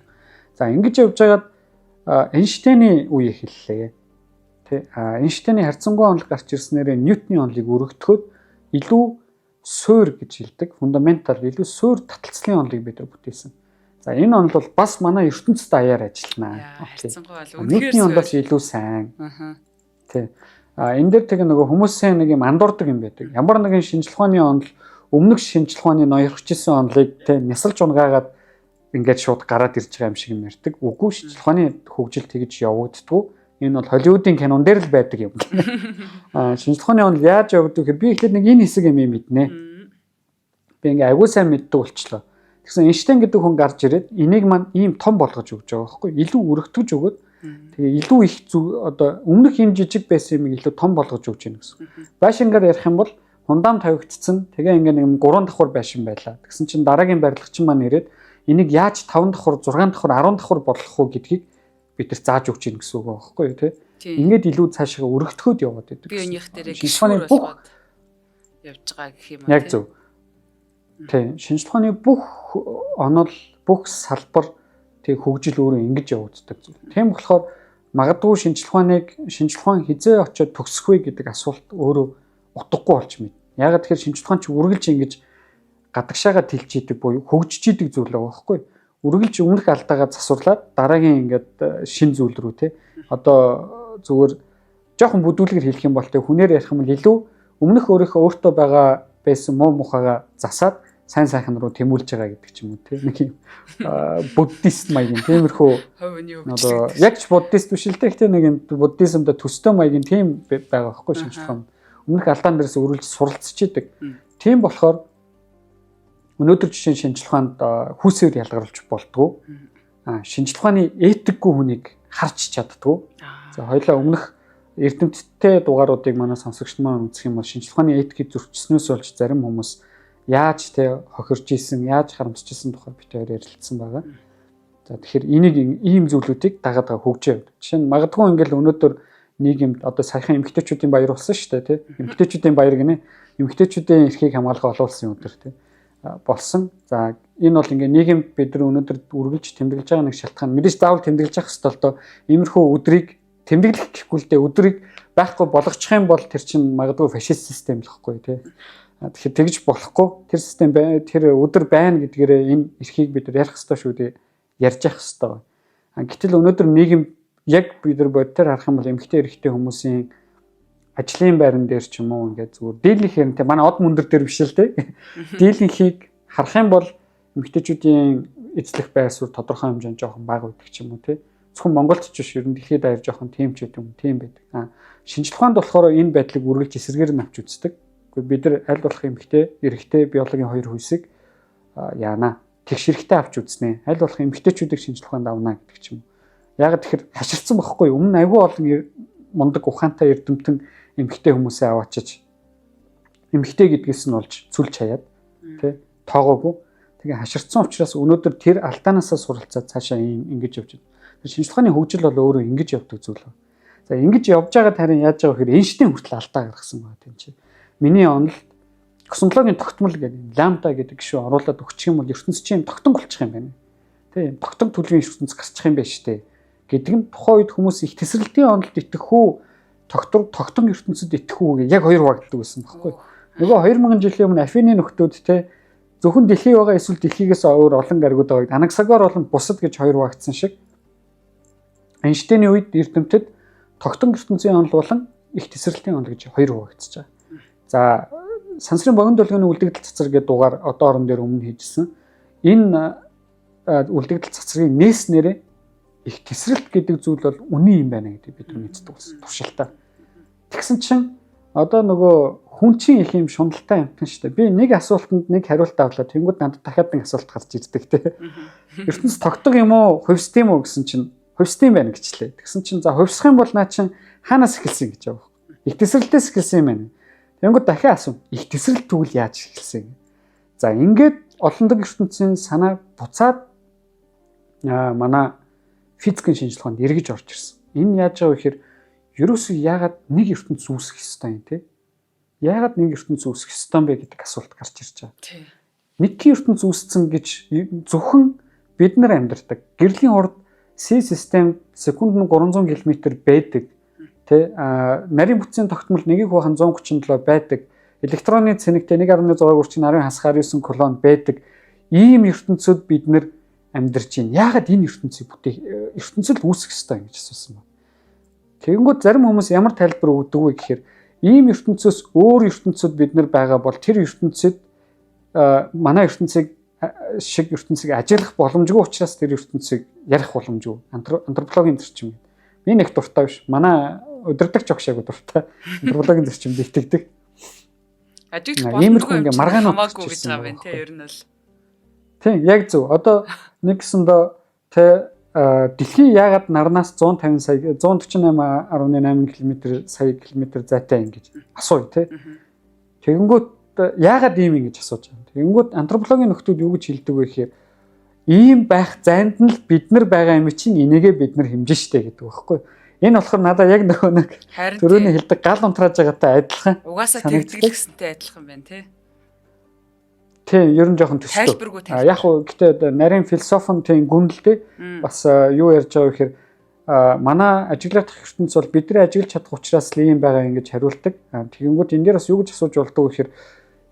За ингэж явж байгаад Эйнштейний үе эхэллээ. Тэ Эйнштейний харьцангуй онол гарч ирснээр Ньютоны онолыг өргөдөхөд илүү суур гэж хэлдэг, фундаментал илүү суур таталцлын онолыг бид нар бүтээсэн. За энэ онол бол бас манай ертөнцид даяар ажиллана. Харьцангуй бол үнэхээр Ньютоны онолоос илүү сайн. Тэ Энэ дээр тэгээ нөгөө хүмүүсийн нэг юм андуурдаг юм байдаг. Ямар нэгэн шинжлэх ухааны онол өмнөх шинжлэх ухааны ноёрхож исэн онолыг тэ нясалж унгаагаад ингээд шууд гараад ирж байгаа юм шиг юм ярьдаг. Үгүй шинжлэх ухааны хөгжил тэгж явагддгүй. Энэ бол Холливуудын кинон дээр л байдаг юм. Шинжлэх ухааны онол яаж явагдав гэхээр би ихэд нэг энэ хэсэг юм мэднэ. Би ингээ аягүй сайн мэддэг болчлоо. Тэгсэн Эйнштейн гэдэг хүн гарч ирээд энийг маань ийм том болгож өгч байгаа байхгүй илүү өргөтгөж өгөөд тэгээ илүү их одоо өмнөх юм жижиг байсан юм илүү том болгож өгч гэнэ гэсэн. Байшингаар ярих юм бол хундаам тавигдсан тэгээ ингээ нэг 3 давхар байшин байлаа. Тэгсэн чинь дараагийн барилгачин маань ирээд энийг яаж 5 давхар 6 давхар 10 давхар болгох уу гэдгийг бид нар зааж өгч гэнэ гэсэн үг байхгүй юу те. Ингээд илүү цаашаа өргөтгөхөд яваад байдаг. Би өнийх дээрээ гişхүүр болгоод явж байгаа гэх юм уу те. Яг зөв. Тийм шинжлэх ухааны бүх онол бүх салбар тэг хөгжил өөрөө ингэж явагддаг зүйл. Тийм болохоор магадгүй шинжлэх ухаан хизээ очиод төгсөх вэ гэдэг асуулт өөрөө утгагүй болж мэд. Ягаад тэгэхээр шинжлэх ухаан чи үргэлж ингэж гадагшаага тэлж идэг буюу хөгжиж идэг зүйл байгаа байхгүй. Үргэлж өмнөх алдаагаа засварлаад дараагийн ингээд шин зүйл рүү те. Одоо зүгээр жоохон бүдүүлгээр хэлэх юм бол тэг хүнээр ярих юм бол илүү өмнөх өөртөө байгаа байсан муу мухагаа засаад сайн сайхан руу тэмүүлж байгаа гэдэг ч юм уу тийм нэг юм буддист маягийн тиймэрхүү одоо яг ч буддист биш л тэгтээ нэг юм буддизмда төстэй маягийн тийм байгаа байхгүй шинжлэх ухаан өмнөх алдаан дээрээс өрүүлж суралцж идэг тийм болохоор өнөөдөр жишээ шинжлэх ухаанд хүүсээр ялгаруулж болдгоо шинжлэх ухааны этикгүй хүнийг харж чаддгүй за хоёлаа өмнөх эрдэмтдтэй дугааруудыг манай сонсогчд маань үзэх юм бол шинжлэх ухааны этикийг зөрчснөөс болж зарим хүмүүс яаж тэ хохирж исэн, яаж харамсаж исэн тухай бид хоёр ярилцсан байгаа. За тэгэхээр энийг ийм зүйлүүдийг дагаад хөгжөө. Жишээ нь магадгүй ингээл өнөөдөр нийгэмд одоо саяхан эмэгтэйчүүдийн баяр болсон шүү дээ, тэ. Эмэгтэйчүүдийн баяр гинэ. Эмэгтэйчүүдийн эрхийг хамгаалах олуулсан өдөр, тэ. Болсон. За энэ бол ингээ нийгэмд бид нар өнөөдөр үргэлж тэмдэглэж байгаа нэг шалтгаан. Мэдээж заавал тэмдэглэж явах хэрэгтэй л доо. Иймэрхүү өдрийг тэмдэглэх гэхгүй л дээ өдрийг байхгүй болгочих юм бол тэр чинь магадгүй фашист систем л хэвгүй тий. Тэгэхээр тэгж болохгүй тэр систем тэр өдөр байна гэдгээрээ энэ эрхийг бид нар ярих хэрэгтэй шүү дээ ярьж явах хэрэгтэй. Гэтэл өнөөдөр нийгэм яг бид нар бодтоор харах юм бол эмэгтэй эрэгтэй хүмүүсийн ажлын байран дээр ч юм уу ингээд зүгээр дийлэнхээр тий манай од мөндөр дээр биш л тий. Дийлэнхийг харах юм бол эмэгтэйчүүдийн эзлэх байр суурь тодорхой хэмжээнд жоохон бага байдаг ч юм уу тий. Зөвхөн Монголд ч биш ер нь дэлхийд даяар жоохон тийм ч гэдэг юм тийм байдаг. Шинжлэх ухаанд болохоор энэ байдлыг үргэлж эсэргээр нь авч үздэг. Гэхдээ бид нар аль болох эмэгтэй, эрэгтэй биологийн хоёр хүйсийг яана тэгш хэрэгтэй авч үзнэ. Аль болох эмэгтэйчүүдийг шинжлэх ухаанд авна гэдэг ч юм. Яг тэгэхээр хаширсан байхгүй өмнө аягүй олон мундаг ухаантай эрдэмтэн эмэгтэй хүмүүсээ аваачиж эмэгтэй гэдгээс нь олж цүлж хаяад тий тоогоогүй. Тэгээ хаширсан учраас өнөөдөр тэр алдаанаасаа суралцаад цаашаа ингэж явж байна. Шинжлэх ухааны хөгжил бол өөрөө ингэж явдаг зүйл байна. За ингэж явж байгаа тарин яаж байгаа гэхээр Эйнштейн хүртэл алдаа гаргасан байна тийм чи. Миний онол космологийн тогтмол гэдэг ламда гэдэг гişүү оруулаад өгчих юм бол ертөнцийн тогтон болчих юм байна. Тийм тогтон төлөвийн ертөнц гарчих юм байна штэ. Гэдэг нь тухайн үед хүмүүс их тесрэлтийн онолд итгэх үү, тогтон ертөнцид итгэх үү яг хоёр хуваагддаг байсан байхгүй. Нөгөө 2000 жилийн өмнө Афины нөхдүүд те зөвхөн дэлхий байгаа эсвэл дэлхийгээс өөр олон гаригууд байгааг Анаксагор болон бусад гэж хоёр хуваагдсан шиг Эйнштейний үед эрдэмтэд тогтон ертөнцийн онол болон их тесрэлтийн онол гэж хоёр хуваагдчихж байгаа. За сансрын богино долгионы үлдэгдэл цацар гэдэг дугаар одоо орон дээр өмнө хийжсэн. Энэ үлдэгдэл цацрыг нээснээрээ их тесрэлт гэдэг зүйл бол үнэн юм байна гэдэг бид мэддэг болсон туршилтаа. Тэгсэн чинь одоо нөгөө хүн чинь их юм шуналтай амтан шүү дээ. Би нэг асуултанд нэг хариулт авлаа. Тэнгүүд надад дахиад нэг асуулт гарч ирдэг те. ертөнц тогтдог юм уу? Хувьсд юм уу гэсэн чинь хувьсд юм байна гэжлээ. Тэгсэн чинь за хувьсах юм бол наа чинь хаанаас эхэлсэн гэж байгаа. Их тесрэлтээс эхэлсэн юм байна. Тэнгүүд дахиад асуу. Их тесрэлт тэгвэл яаж эхэлсэн? За ингээд олондог ертөнцийн санаа буцаад манай физикийн шинжилгээ ухаанд эргэж орж ирсэн. Энэ яаж байгаа вэ гэхээр ерөөсөө яагаад нэг ертөнц үүсэх ёстой юм те? Яагаад нэг ертөнц үүсэх ёстой юм бэ гэдэг асуулт гарч ирж байгаа. Нэг ертөнц үүссэн гэж зөвхөн бид нар амьдардаг. Гэрлийн урд C систем секундэд 300 км байдаг. Тэ нарийн бүтцийн тогтмол 1/137 байдаг. Электроны цэнэгтэй 1.6 хүртэл 10 хасгаар 9 кулон байдаг. Ийм ертөнцид бид нар амьдарч байна. Яагаад энэ ертөнцийг ертөнцид үүсэх ёстой юм гэж асуусан байна. Тэгэнгүүт зарим хүмүүс ямар тайлбар өгдөг вэ гэхээр ийм ертөнцөөс өөр ертөнцид бид нар байгаа бол тэр ертөнцид манай ертөнцийг шиг ертөнцийг ажиглах боломжгүй учраас тэр ертөнцийг ярих боломжгүй. Антропологийн зарчим. Би нэг дуртай биш. Манай удирдагч огшаагүй дуртай. Антропологийн зарчимд итгэдэг. Ажиглах боломжгүй ингээ маргаанууд хамаагүй гэж байгаа юм тий ер нь бол. Тийм яг зөв. Одоо нэгсэндээ тэ дэлхий яагаад нарнаас 148.8 км сая километр зайтай ингэж асууя тий. Тэгэнгүүт яагаад ийм ингэж асууж байгаа юм. Тэгэнгүүт антропологийн нөхдүүд юу гэж хэлдэг вэ гэхээр ийм байх зайд нь л бид нар байгаа юм чинь энийгээ бид нар хэмжин штэ гэдэг байхгүй. Энэ болохоор надад яг нөгөө нэг төрөний хэлдэг гал унтрааж байгаатай адилхан. Угаасаа тэгдэг гэсэнтэй адилхан байна тий. Тийм, ер нь жоохон төстэй. Яг уу гэтээ нарийн философийн тийм гүнэлтэй бас юу ярьж байгаа вэ гэхээр манай ажиглах ертөнц бол бидний ажиглаж чадах учраас л ийм байгаа ингэж хариулдаг. Тэгэнгүүт энэ дээр бас юу гэж асууж болдог вэ гэхээр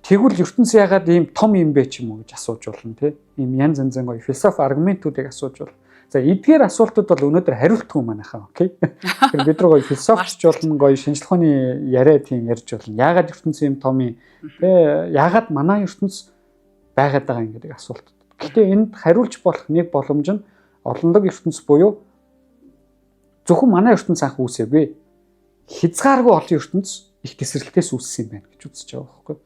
тэгвэл ертөнц яагаад ийм том юм бэ ч юм уу гэж асууж болно тий. Ийм янз янзын гоё философи аргументуудыг асууж болно. За эдгээр асуултууд бол өнөөдөр хариултгүй манайхаа окей. Тэгэхээр бид нар гоё философич болно, гоё шинжлэх ухааны яриа тийм ярьж болно. Яагаад ертөнц ийм том юм? Тэ яагаад манай ертөнц байгаад байгаа юм гэдэг асуулт. Гэхдээ энд хариулж болох нэг боломж нь олонлог ертөнц буюу зөвхөн манай ертөнц анх үүсээгүй. Хязгааргүй олон ертөнц их тесрэлтээс үүссэн юм байна гэж үзэж байгаа байхгүй.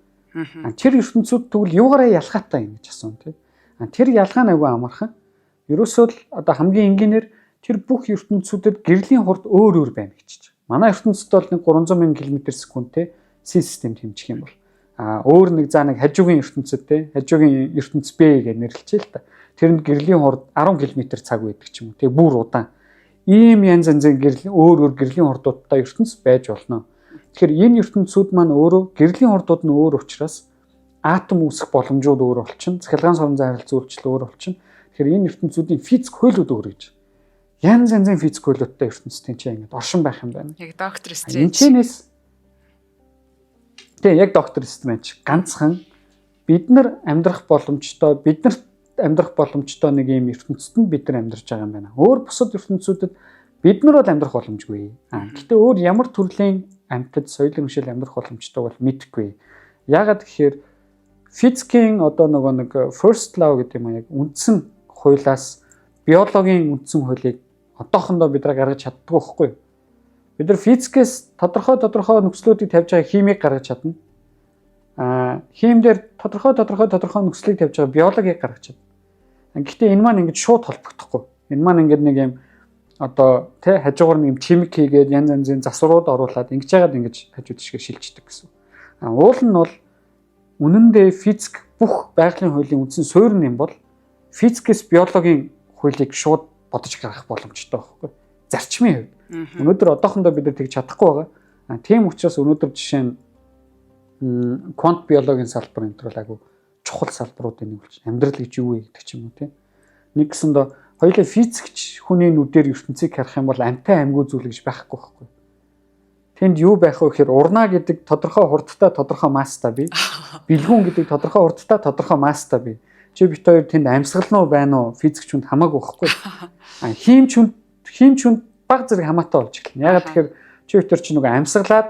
Тэр ертөнцүүд тэгвэл юугаараа ялгаатай юм гэж асуув тийм. Тэр ялгаа нь аягүй амархан. Ерөөсөө л одоо хамгийн энгийнээр тэр бүх ертөнцүүдэд гэрлийн хурд өөр байна гэж. Манай ертөнцид бол нэг 300,000 км/с системд хэмжих юм бол өөр нэг нэг хажуугийн ертөнцид те хажуугийн ертөнц Б гэж нэрлэлчээ л та. Тэрэнд гэрлийн хурд 10 км цаг байдаг ч юм уу. Тэгээ бүр удаан. Ийм янз янзын өөр гэрлийн хурдуудтай ертөнц байж болно. Тэгэхээр энэ ертөнцүүд маань өөрөө гэрлийн хурдууд нь өөр учраас атом үүсэх боломжууд өөр болчихно. Цахилгаан сорон зай харилцаа үйлчлэл өөр болчихно. Тэгэхээр энэ ертөнцүүдийн физик хуулиуд өөр гэж. Янз янзын физик хуулиудтай ертөнцийн чинь ингэж оршин байх юм байна. Яг доктор стрэндж. Энэчнээс тэгээ яг доктор стрэндж ганцхан бид нар амьдрах боломжтой нэг юм ертөнцид нь бид нар амьдарч байгаа юм байна. Өөр бусад ертөнцүүдэд бид нар бол амьдрах боломжгүй. Гэхдээ өөр ямар төрлийн амьтад соёлын хэмжээл амьдрах боломжтой бол мэдэхгүй. Яагаад гэхээр физикийн одоо нөгөө нэг first law гэдэг юм яг үндсэн хуулиас биологийн үндсэн хуулийг одоохондоо бид нар гаргаж чаддгүй байхгүй. Бид нар физикээс тодорхой нөхцлүүдийг тавьж байгаа химийг гаргаж чадна. Химдэр тодорхой нөхцлийг тавьж байгаа биологийг гаргаж чадна. Гэхдээ энэ маань ингэж шууд холбогдохгүй. Энэ маань ингэж нэг юм одоо тэ хажуугаар нэг юм чимик хийгээд янз янзын засварууд оруулаад ингэж яагаад ингэж хажууд шиг шилждэг гэсэн. Уул нь бол үнэн дээр физик бүх байгалийн хуулийн үндсэн суурь нь юм бол физикээс биологийн хуулийг шууд бодож гаргах боломжтой байхгүй. Зарчмын хувьд. Өнөөдөр одоохондоо бид нар тэгж чадахгүй байгаа. Тийм учраас өнөөдөр жишээ нь квант биологийн салбар энэ төр айгу чухал салбаруудын нэг болж амьдрал гэж юу вэ гэдэг ч юм уу тийм. Нэг гэсэндээ хоёулаа физикч хүний нүдээр ертөнцийг харах юм бол амьтан амьгүй зүйл гэж байхгүй байхгүй. Тэнд юу байх вэ гэхээр урнаа гэдэг тодорхой хурдтай тодорхой масстай бий. Бэлгүүн гэдэг тодорхой хурдтай тодорхой масстай бий. Чи бит хоёр тэнд амьсгал нь байна уу? Физикч хүнд хамаагүй байхгүй. Химч хүнд баг зэрэг хамаатай болж эхэлнэ. Ягаад тэгэхээр чи бит хоёр чи нөгөө амьсгалаад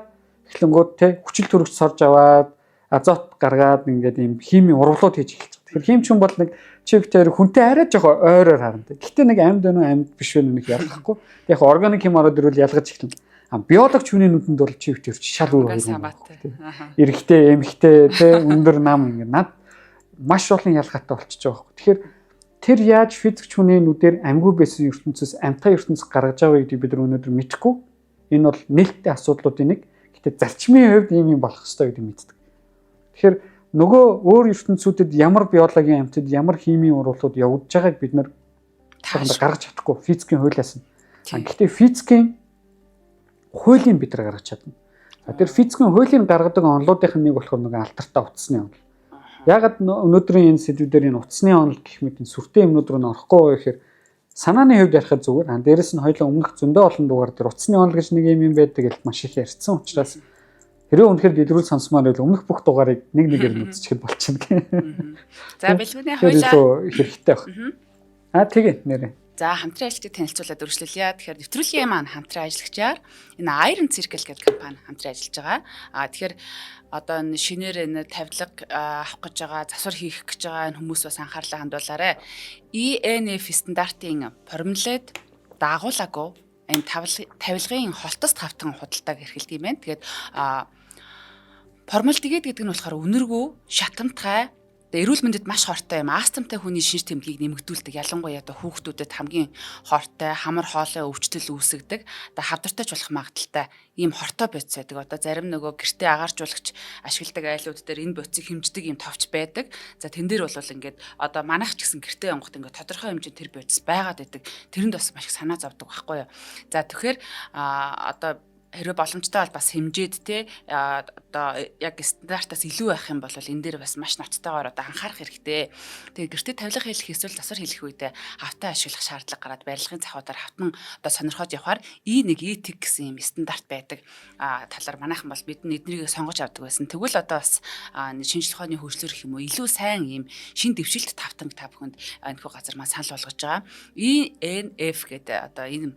эхлэнгүүд те хүчил төрөгч сорж аваад азот гаргаад ингээд ийм химийн урвалууд хийж эхэлж байгаа. Тэгэхээр химч хүн бол нэг чи бит хоёр хүнтэй арай жоохон ойроор харна. Гэхдээ нэг амьд байна уу амьд биш байна уу нэг ялгахгүй. Яг органик хим ороод ирвэл ялгаж эхэлнэ. Биологч хүний нүдэнд бол чи бит хоёр шал өөр юм. Эрэгтэй, эмэгтэй те өндөр нам ингээд над маш олон ялгаатай болчихж байгаа байхгүй. Тэгэхээр тэр яаж физикч хүний нүдээр амьгүй байсан ертөнцөөс амьтаа ертөнц гаргаж байгаа гэдгийг бид нар өнөөдөр мэдэхгүй. Энэ бол нээлттэй асуудлуудын нэг. Гэтэ зарчмын хувьд ийм юм болох ёстой гэдгийг мэддэг. Тэгэхээр нөгөө өөр ертөнцүүдэд ямар биологийн амьтад ямар химийн урвалууд явагдаж байгааг бид нар гаргаж чадахгүй физикийн хуулиас нь. Гэхдээ физикийн хуулийн бид нар гаргаж чадна. Тэр физикийн хуулийн гаргадаг онолуудын нэг болохоор нэг алтартаа утасны онол. Ягаад өнөөдрийн энэ сэдвүүдээр энэ утасны онол гэх мэт энэ сүртэй юмнууд руу орохгүй гэхээр санааны хувьд ярихад зүгээр. Дээрэс нь хоёулаа өмнөх зөндөө олон дугаар дээр утасны онол гэж нэг юм байдаг гэж маш их ярьсан учраас хэрвээ үнэхээр дэлгэрүүл сонсомоор байвал өмнөх бүх дугаарыг нэгээр нь үзчихэд болчихно. За бэлгүүний хоёулаа хэрэгтэй баг. Тэгээ нэрээ. За хамтран ажиллагчид танилцуулаад үргэлжлүүлье. Тэгэхээр нэвтрүүлгийн маань хамтран ажиллагчаар энэ Iron Circle гэдэг компани хамтран ажиллаж байгаа. Тэгэхээр одоо энэ шинээр энэ тавилга авах гэж байгаа, засвар хийх гэж байгаа энэ хүмүүс бас анхаарлаа хандуулаарай. ENF стандартын формулэд дагуулаагүй энэ тавилгын холтос тавтан худалдааг эрхэлдэг юм байна. Тэгээд формалдигид гэдэг нь болохоор үнэргүй, шатамтгай, эрүүл мэндэд маш хортой юм. Астмтай хүний шинж тэмдгийг нэмэгдүүлдэг. Ялангуяа одоо хүүхдүүдэд хамгийн хортой хамар хоолой өвчтөл үүсгдэг. Одоо хавдартай болох магадaltaй ийм хортой бодис байдаг. Одоо зарим нөгөө гэртээ агааржуулагч ашигладаг айлууд дээр энэ бодисыг хэмждэг ийм товч байдаг. За тэн дээр бол ингээд одоо манайх ч гэсэн гэртээ онгот ингээд тодорхой хэмжээнд тэр бодис байгаад байдаг. Тэрэнд бас маш их санаа зовдөг байхгүй юу. За тэгэхээр одоо хэрвээ боломжтой бол бас хэмжээд те одоо яг стандартаас илүү байх юм бол энэ дээр бас маш ноцтойгоор одоо анхаарах хэрэгтэй. Тэгээ гэртээ тавилга хийх эсвэл засвар хийх үедээ хавтаа ашиглах шаардлага гараад барилгын цахиудаар хавтан одоо сонирхоод явахаар E1 E-TIC гэсэн юм стандарт байдаг. Талаар манайхан бол бид эднийг сонгож авдаг байсан. Тэгвэл одоо бас шинжлэх ухааны хөгжлөөр гэх юм уу илүү сайн юм шин дэвшилт тавтанг та бүхэнд энэхүү газар маань санал болгож байгаа. ENF гэдэг одоо энэ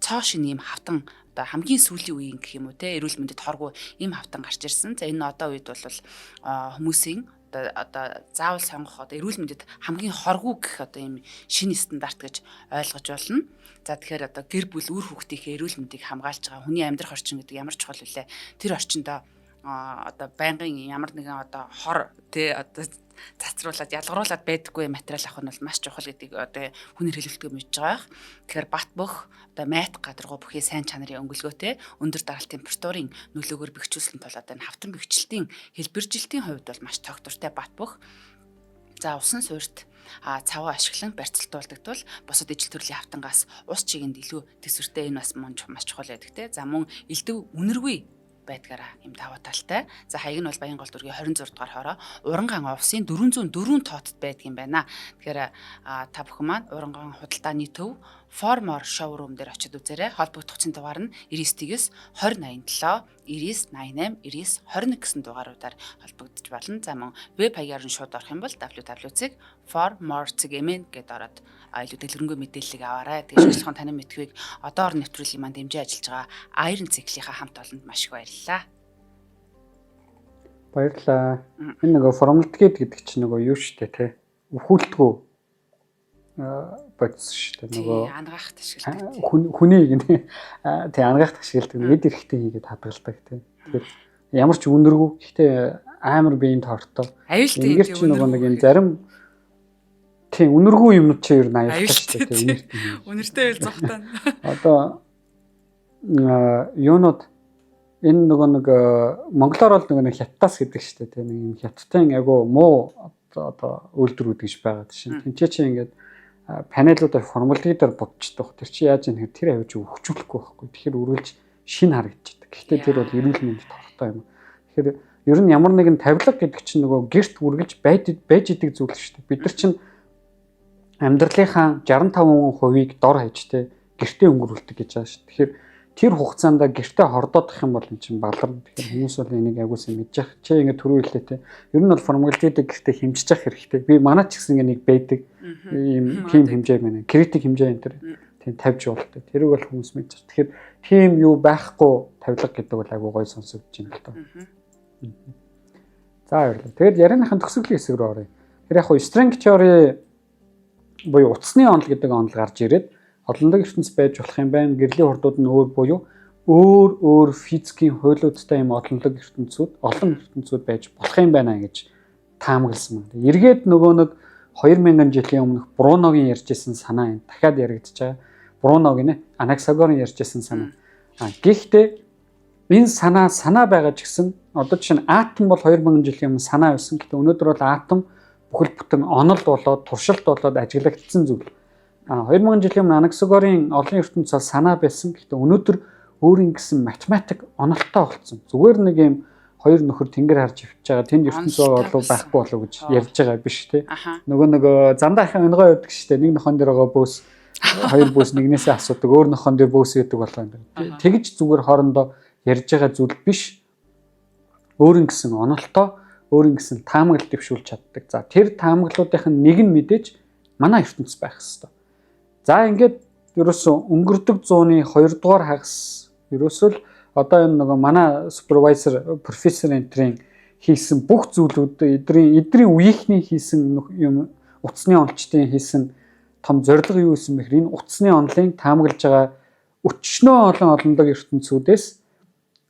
цоо шин юм хавтан одоо хамгийн сүүлийн үеийн гэх юм уу те эрүүл мэндэд хоргүй ийм хавтан гарч ирсэн. За энэ одоо үед бол хүмүүсийн одоо заавал сонгох одоо эрүүл мэндэд хамгийн хоргүй гэх одоо ийм шинэ стандарт гэж ойлгож болно. За тэгэхээр одоо гэр бүл үр хүүхдийнхээ эрүүл мэндийг хамгаалж байгаа хүний амьдрах орчин гэдэг ямар чухал вүлээ. Тэр орчиндөө одоо байнгын ямар нэгэн одоо хор те одоо цацруулаад ялгаруулад байдаггүй материал авах нь бол маш чухал гэдгийг одоо хүнээр хэлэлтгүй мэдж байгаа. Тэгэхээр бат бөх одоо майт гадаргуу бүхий сайн чанарын өнгөлгөөтэй өндөр даралт температурын нөлөөгөөр бэхжүүлсэн тул одоо энэ хавтан бэхжилтийн хэлбэржилтийн хувьд бол маш тогтвортой бат бөх. За усан суурьт цаваа ашиглан барьцалтуулдаг тул бусад ижил төрлийн хавтангаас ус чигэнд илүү төсвөртэй энэ бас маш чухал байдаг те. За мөн элдв үнэргүй байдгаараа юм даваа талтай. За хаяг нь бол Баянгол дүүргийн 26 дугаар хороо Урангаан офисын 404 тоотод байдаг юм байна. Тэгэхээр та бүхэн маань Урангаан худалдааны төв Formor showroom дээр очиж үзээрэй. Холбогдох дугаар нь 99 2087 9988 9921 гэсэн дугааруудаар холбогдож болно. За мөн веб хаягаар нь шууд орох юм бол www.formor.mn гэдээ ороод илүү дэлгэрэнгүй мэдээллийг аваарай. Тэгээд шинжлэх ухааны танин мэдхүйг одоо орон нэвтрүүлгийн маань дэмжиж ажиллаж байгаа Iron Circle-ийн хамт олонд маш их баярлалаа. Баярлалаа. Энэ нөгөө формалдгид гэдэг чинь нөгөө юу штэ те. Өвхүүлтгүү бодис штэ нөгөө ангаахт ашигладаг. Хүний гинэ. Тэг ангаахт ашигладаг. Эд эрэхтэй хийгээд хадгалдаг те. Тэгэхээр ямар ч үнэргүй. Гэхдээ амар биеийн тоортой. Аюултай юм чинь нөгөө нэг юм зарим тийм үнэргүй юмнууд чи ер нь аюултай штэ те. Үнэртэй үйл зохтон. Одоо юунууд энэ нөгөө нэг монголоор бол нэг хятадас гэдэг штэ те. Нэг юм хятадын агуу муу одоо үйлдвэрүүд гэж байгаа тийм. Тинчээ чи ингээд панелуудаар формалдгидээр бодчихдог. Тэр чи яаж юм тэр авиж өгчүүлэхгүй байхгүй. Тэгэхээр үргэлж шин харагдчихдаг. Гэхдээ тэр бол эрүүл мэндэд тогттой юм. Тэгэхээр ер нь ямар нэгэн тавилга гэдэг чинь нөгөө гэрт үргэлж байж идэг зүйл шүү дээ. Бид нар чинь амьдралынхаа 65%-ийг дор хаяж те гэртээ өнгөрүүлдэг гэж байгаа шүү. Тэгэхээр тэр хугацаанд гэртээ хордоодох юм бол энэ чинь баларна. Тэгэхээр хүмүүс бол энийг агуулсан мэдж явах. Чи ингэ түрүү хэллээ те. Ер нь бол формалдгидыг гэртээ хэмжиж явах хэрэгтэй. Би манайч ч гэсэн нэг байдаг. Ийм тийм хэмжээ байна. Критик хэмжээ энэ төр тийм тавьж болтой. Тэрийг бол хүмүүс мэдж. Тэгэхээр тийм юу байхгүй тавилга гэдэг бол агуу гой сонсогдож байна л доо. За баярлалаа. Тэгээд ярианыхын төгсгөлийн хэсэг рүү оръё. Тэр яг хуу strength theory буюу утасны онол гэдэг онол гарч ирээд олонлог ертөнц байж болох юм байна. Гэрлийн хурдууд нь өөр буюу өөр физикийн хуйлуудтай юм олон ертөнцүүд байж болох юм байна гэж таамагласан байна. Эргээд нөгөө нэг 2000 жилийн өмнөх Бруногийн ярьжсэн санаа юм. Дахиад яригдж байгаа. Бруногийн Анаксагорын ярьжсэн санаа. Гэхдээ энэ санаа байгаа ч гэсэн одоо жишээ нь атом бол 2000 жилийн өмнө санаа байсан. Гэхдээ өнөөдөр бол атом бүхэл бүтэн онол болоод туршилт болоод ажиглагдсан зүйл. 2000 жилийн өмнө Анаксагорын олон ертөнц бол санаа байсан. Гэхдээ өнөөдөр өөрийн гэсэн математик онолтой болсон. Зүгээр нэг юм хоёр нөхөр тэнгэр харж өвч байгаа. Тэнд ертөнц болов байхгүй болов гэж ярьж байгаа биш тий. Нөгөө зандаахын өнгөө өгдөг штэ. Нэг нохон дээр байгаа бөөс хоёр бөөс нэгнээсээ асуудаг. Өөр нохон дээр бөөс өгдөг болоо юм байна. Тэгж зүгээр хоорондоо ярьж байгаа зүйл биш. Өөрийн гэсэн онолтой, өөрийн гэсэн таамаглал дэвшүүлж чаддаг. За тэр таамаглалуудын нэг нь мэдээж манай ертөнц байх хэвээр. За ингээд ерөөсөө өнгөрдөг 100-ны 2 дугаар хагас ерөөсөө л одоо энэ нөгөө манай супервайзер профессор энтрийн хийсэн бүх зүйлүүд эдний үеийнхний хийсэн юм утасны онолчдын хийсэн том зорилго юу гэсэн бэхэр энэ утасны онолын таамаглаж байгаа өчнөө олон дог ертөнцүүдээс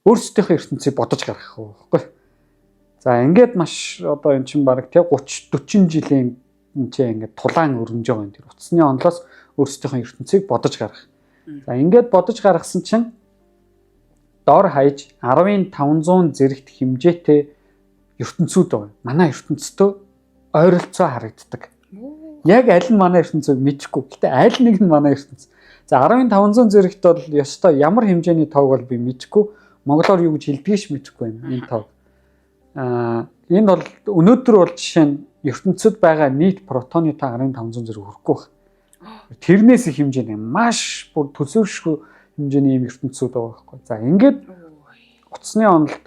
өөрсдийнхөө ертөнцийг бодож гаргах байхгүй. За ингээд маш одоо эн чинь баг тий 30 40 жилийн энэ чинь ингээд тулаан өрнөж байгаа юм тэр утасны онолоос өөрсдийнхөө ертөнцийг бодож гаргах. За ингээд бодож гаргасан чинь дор хаяж 10,500 зэрэгт хэмжээтэй ертөнцүүд байгаа. Манай ертөнцтэй ойролцоо харагддаг. Яг аль нь манай ертөнцийг мэдэхгүй. Гэтэ аль нэг нь манай ертөнц. За 10,500 зэрэгт бол ёстой ямар хэмжээний тоог бол би мэдэхгүй. Монголоор юу гэж хэлдгийг ч мэдэхгүй юм энэ тоог. Энэ бол өнөөдөр бол жишээ нь ертөнцид байгаа нийт протоны тоо 10,500 зэрэг хүрэхгүй байна. Тэрнээс их хэмжээний маш бүр төсөөлшгүй хэмжээний юм ертөнцүүд байгаа байхгүй. За ингээд утасны онолд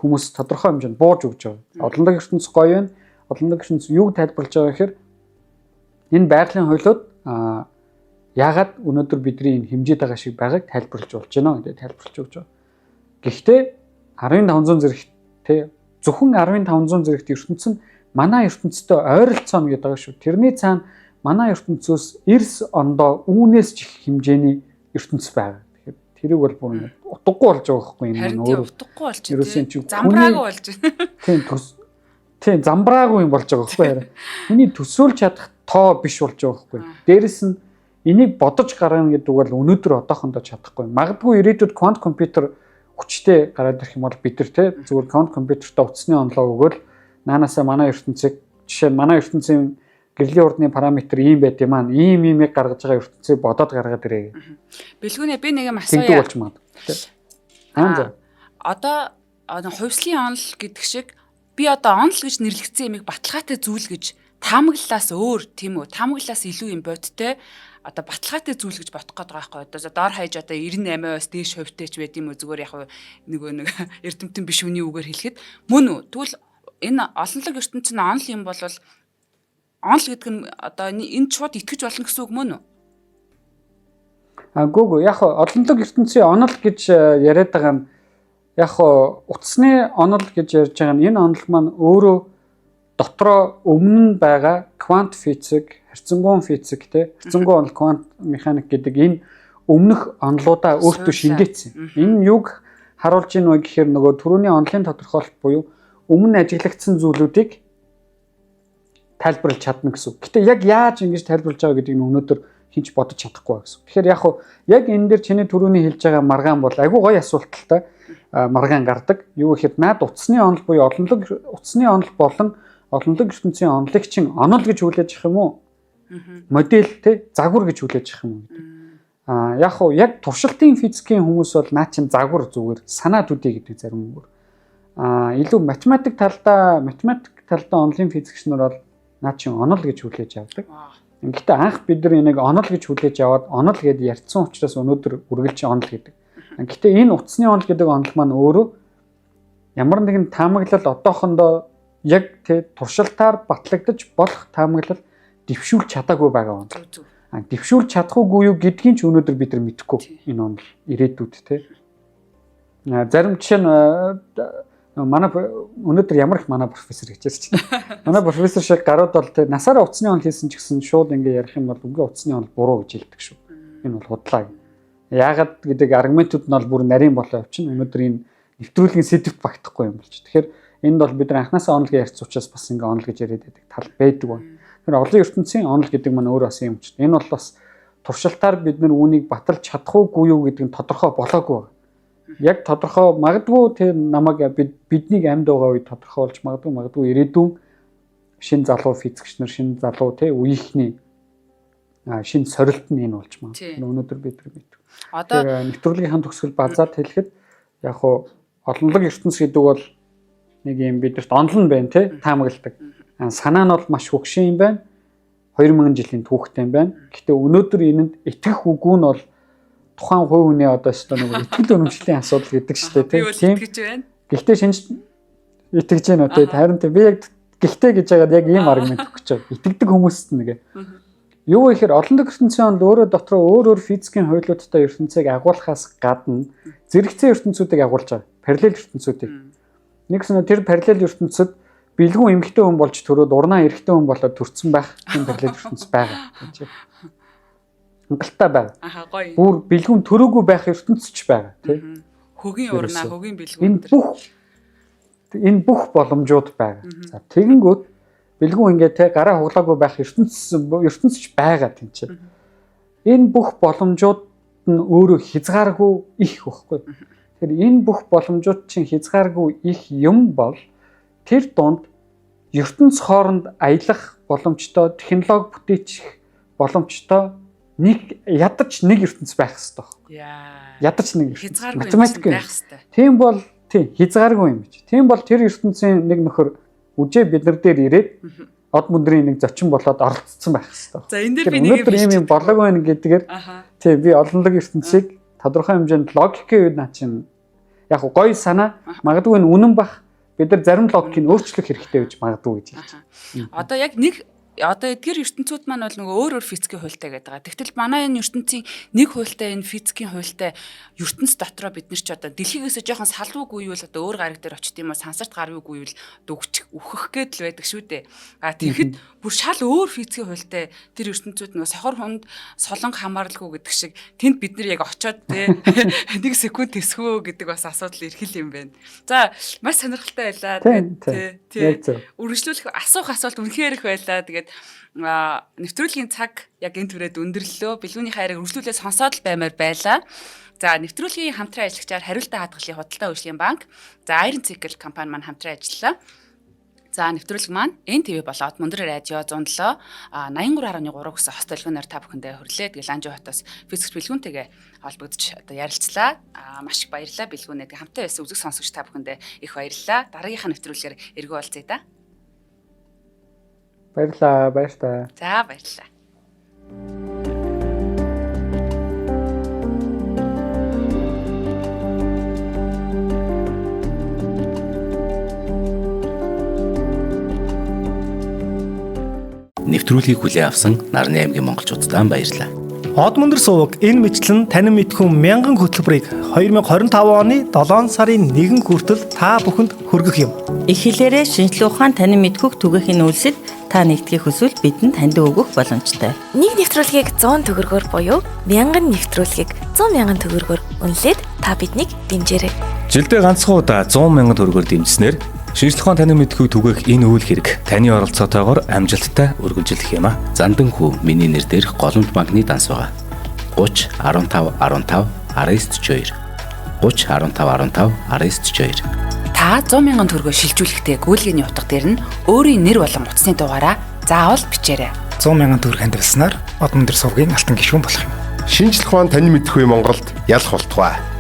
хүмүүс тодорхой хэмжээнд бууж өгч байгаа. Олонлог ертөнц гоё байна. Олонлог ертөнц юуг тайлбарлаж байгаа гэхээр энэ байгалийн хуулиуд яагаад өнөөдөр бидний энэ хэмжээд байгаа шиг байгааг тайлбарлаж болж байна гэдэг тайлбарлаж өгч байгаа. Гэхдээ 10,500 зэрэгтэй зөвхөн 10,500 зэрэгт ертөнц нь манай ертөнцтэй ойролцооно гэдэг байгаа шүү. Тэрний цаана манай ертөнцөөс 90 ондоо үүнээс ч их хэмжээний ертөнц байгаа. Тэгэхээр тэрийг бол бүр утгагүй болж байгаа байхгүй юм өөрөө утгагүй болж байна. Замбраагүй болж байна. Тийм замбраагүй юм болж байгаа байхгүй хараа. Хүний төсөөлж чадах тоо биш болж байгаа байхгүй. Дээрэс нь энийг бодож гаргана гэдэг бол өнөөдөр одоохондоо чадахгүй. Магадгүй ирээдүйд квант компьютер хүчтэй гараад ирэх юм бол бид нар те зүгээр квант компьютертэй утасны онолоо өгөөл наанаасаа манай ертөнцийг жишээ нь манай ертөнцийн гэрлийн урдны параметр ийм байт юм аа. Ийм яг гаргаж байгаа ертөнцийг бодоод гаргаад ирээ. Бэлгүүнэ би нэг юм асууя. Болж магадгүй. Одоо хувьслын онол гэдэг шиг би одоо онол гэж нэрлэгдсэн юмыг баталгаатай зүйл гэж таамаглалаас өөр тийм үү? Таамаглалаас илүү юм бодтой. Одоо баталгаатай зүйл гэж бодох гээд байгаа байхгүй. Одоо доор хаяж одоо 98%-аас дээш хувьтэйч байд юм уу? Зүгээр яг нэг эрдэмтэн биш үний үгээр хэлэхэд мөн үү? Тэгвэл энэ олонлог ертөнцийн онол юм бол онол гэдэг нь одоо энд шууд итгэж болно гэсэн үг мөн үү? Гүг яг олонлог ертөнцийн онол гэж яриад байгаа нь яг утасны онол гэж ярьж байгаа нь энэ онол маань өөрөө дотроо өмнө нь байгаа квант физик, харьцангуй физик те харьцангуй онол квант механик гэдэг энэ өмнөх онолуудаа өөртөө шингээсэн. Энэ юг харуулж ийн вэ гэхээр нөгөө түрүүний онолын тодорхойлолт буюу өмнө ажиглагдсан зүйлүүдийг тайлбарлаж чадна гэсэн. Гэтэ яг яаж ингэж тайлбарлаж байгаа гэдгийг өнөөдөр хинч бодож чадахгүй гэсэн. Тэгэхээр яг энэ дээр чиний түрүүний хэлж байгаа маргаан бол айгүй гоё асуулталтай маргаан гардаг. Юу гэхээр наад утасны онол буюу олонлог утасны онол болон олонлог ертөнцийн онолыг чин онол гэж хүлээж авах юм уу? Модель те загвар гэж хүлээж авах юм уу? Яг туршилтын физикийн хүмүүс бол наа чин загвар зүгээр санаад үдээ гэдэг зарим үгээр. Илүү математик талдаа онолын физикчнэр бол наа чин онол гэж хүлээж авдаг. Гэхдээ анх бид нар энийг онол гэж хүлээж аваад онол гэдээ ярьсан учраас өнөөдөр үргэлж онол гэдэг. Гэхдээ энэ утасны онол гэдэг онол маань өөрөө ямар нэгэн таамаглал одоохондоо яг туршилтаар батлагдаж болох таамаглал дэвшүүлж чадаагүй байгаа онол. Дэвшүүлж чадахгүй юу гэдгийг ч өнөөдөр бид нар мэдэхгүй энэ онол ирээдүйд те. Зарим жишээ нь манай өнөөдөр ямар их манай профессор гэжээс чинь. Манай профессор шиг гарууд бол те насаараа утасны онол хийсэн ч гэсэн шууд ингээ ярих юм бол үгүй утасны онол буруу гэж хэлдэг шүү. Энэ бол худлаа. Яагаад гэдэг аргументууд нь бол бүр нарийн болоо явчихна. Өнөөдөр энэ нэвтрүүлгийн сэдвт багтахгүй юм болж. Тэгэхээр энд бол бид нар анхнаасаа онол гэж ярьсан учраас бас ингээ онол гэж яриад байдаг тал байдаг байна. Тэгэхээр олон ертөнцийн онол гэдэг маань өөрөө бас юм чинь. Энэ бол бас туршилтаар бид нар үүнийг баталж чадахгүй юу гэдэг нь тодорхой болоогүй. Яг тодорхой магадгүй тэр намайг биднийг амьд байгаа үед тодорхойлж магадгүй ирээдүйн шин залуу физикч нар шин залуу үеийнхний шин сорилт нь энэ болж магадгүй. Өнөөдөр бид нар мэдв. Одоо нэвтрүүлгийнхаа төгсгөл базаад хэлэхэд яг олонлог ертөнц гэдэг бол нэг юм бидэрт онол нь байна таамагладаг. Санаа нь бол маш хөгшин юм байна. 2000 жилийн түүхтэй юм байна. Гэхдээ өнөөдөр энэнд итгэх үгүй нь бол тухайн хувь хүний одоо өстой нэг итгэл үнэмшлийн асуудал гэдэг шүү дээ тийм. Гэхдээ шинж итгэж байна үү тийм. Харин би яг гэхдээ гэж байгаад яг ийм аргумент өгч байгаа. Итгэдэг хүмүүст нэгэ. Юу гэхээр олон ертөнцийн онол өөрөө дотроо өөр физикийн хуйлуудтай ертөнцийг агуулхаас гадна зэрэгцээ ертөнцүүдийг агуулж байгаа. Параллел ертөнцүүдийг. Нэгсэн тэр параллел ертөнцид бэлгүүн эмэгтэй хүн болж төрөөд урнаа эрэгтэй хүн болоод төрсэн байх тийм параллел ертөнц байгаа. Хангалттай байна. Аха гоё. Бүр бэлгүүн төрөөгүй байх ертөнц ч байгаа, тийм. Хөгийн урнаа, хөгийн бэлгүүн. Энэ бүх боломжууд байгаа. За тэгэнгүүт бэлгүүн ингээд те гараа хуглаагүй байх ертөнц ч байгаа тийм чинь. Энэ бүх боломжууд нь өөрөө хязгааргүй их байхгүй. Тэгэхээр энэ бүх боломжууд чинь хязгааргүй их юм бол тэр дунд ертөнц хооронд аялах боломжтой, технологи бүтээчих боломжтой ядаж нэг ертөнц байх хэрэгтэй байхгүй. Ядаж нэг ертөнц. Математик байх хэрэгтэй. Тийм бол тийм хязгааргүй юм биш. Тийм бол тэр ертөнцийн нэг нөхөр үжээ бид нар дээр ирээд од мөндрийн нэг зочин болоод оролцсон байх хэрэгтэй. За энэ дээр би нэг юм болоог байна гэдгээр тийм би олонлог ертөнцийг тодорхой хэмжээнд логикийн үед наа чинь яг гоё санаа магадгүй нь үнэн бах бид нар зарим логикийг өөрчлөх хэрэгтэй гэж магадгүй гэж хэлж байна. Одоо яг эдгээр ертөнцүүд маань бол нөгөө өөр физикийн хуультай гэдэг байгаа. Тэгтэл манай энэ ертөнцийн нэг хуультай энэ физикийн хуультай ертөнц дотроо бид нар ч одоо дэлхийгээс жоохон салвуугүй юу л одоо өөр гариг дээр очт юм уу сансарт гарвуугүй юу л үхэх гээд л байдаг шүү дээ. Тэгэхэд бүр шал өөр физикийн хуультай тэр ертөнцүүд нөгөө сохор хунд солонго хамааралгүй гэдэг шиг тэнд бид нар яг очоод те 1 секунд тэсгөө гэдэг бас асуудал ирхэл юм байна. За маш сонирхолтой байлаа. Тэгээд үргэлжлүүлэх асуулт үнэхээр их байлаа. Тэгээд нэвтрүүлгийн цаг яг энэ түрээд өндөрлөө. Бэлгүүнийхээ хайрыг үргэлжлүүлээ сонсоод л баймаар байлаа. За нэвтрүүлгийн хамтран ажиллагчаар хариултаа хадгалын худалдаа үйлчлийн банк, за Iron Circle компани маань хамтран ажиллалаа. За нэвтрүүлэг маань NTV болоод Мөндөр радио 107 83.3 гэсэн хост төлгөөнөөр та бүхэндээ хүрлээ. Тэгээд Ланжи хотоос физикс бэлгүүнтэйгээ холбогдож одоо ярилцлаа. Маш их баярлалаа бэлгүүнээ. Хамтаа байсан үзэг сонсогч та бүхэндээ их баярлалаа. Дараагийнхаа нэвтрүүлгээр эргүү уулзъя да. Баярлалаа, баярлалаа. За баярлалаа. Нэвтрүүлгийг хүлээн авсан Нарны аймгийн монголчуудаа баярлалаа. Од мөндөр суваг энэ мэтлэн танин мэдхүн 1000 хөтөлбөрийг 2025 оны 7 сарын 1 хүртэл та бүхэнд хүргэх юм. Их хэлээрээ шинжлэх ухаан танин мэдхүх түгээхийн үйлсэд та нэгтгэх хүсвэл бидэнд таньд өгөх боломжтой. Нэг нэвтрүүлгийг 100 төгрөгөөр буюу 1000 нэвтрүүлгийг 100,000 төгрөгөөр үнэлээд та биднийг дэмжээрэй. Жилдээ ганцхан удаа 100,000 төгрөгөөр дэмжснээр шинжлэх ухаан танин мэдхүг түгээх энэ үйл хэрэг таны оролцоотойгоор амжилттай үргэлжлэх юм а. Зандан хүү миний нэр дээрх голомт банкны данс байгаа. 30 15 15 1942 30 15 15 1942. Та 100,000 төгрөгөөр шилжүүлэхдээ гүйлгээний утга дээр нь өөрийн нэр болон утасны дугаараа заавал бичээрэй. 100,000 төгрөг хандвалснаар од мөндөр сувгийн алтан гишүүн болох юм. Шинжлэх ухаан танин мэдхүй Монголд ялах болтугай.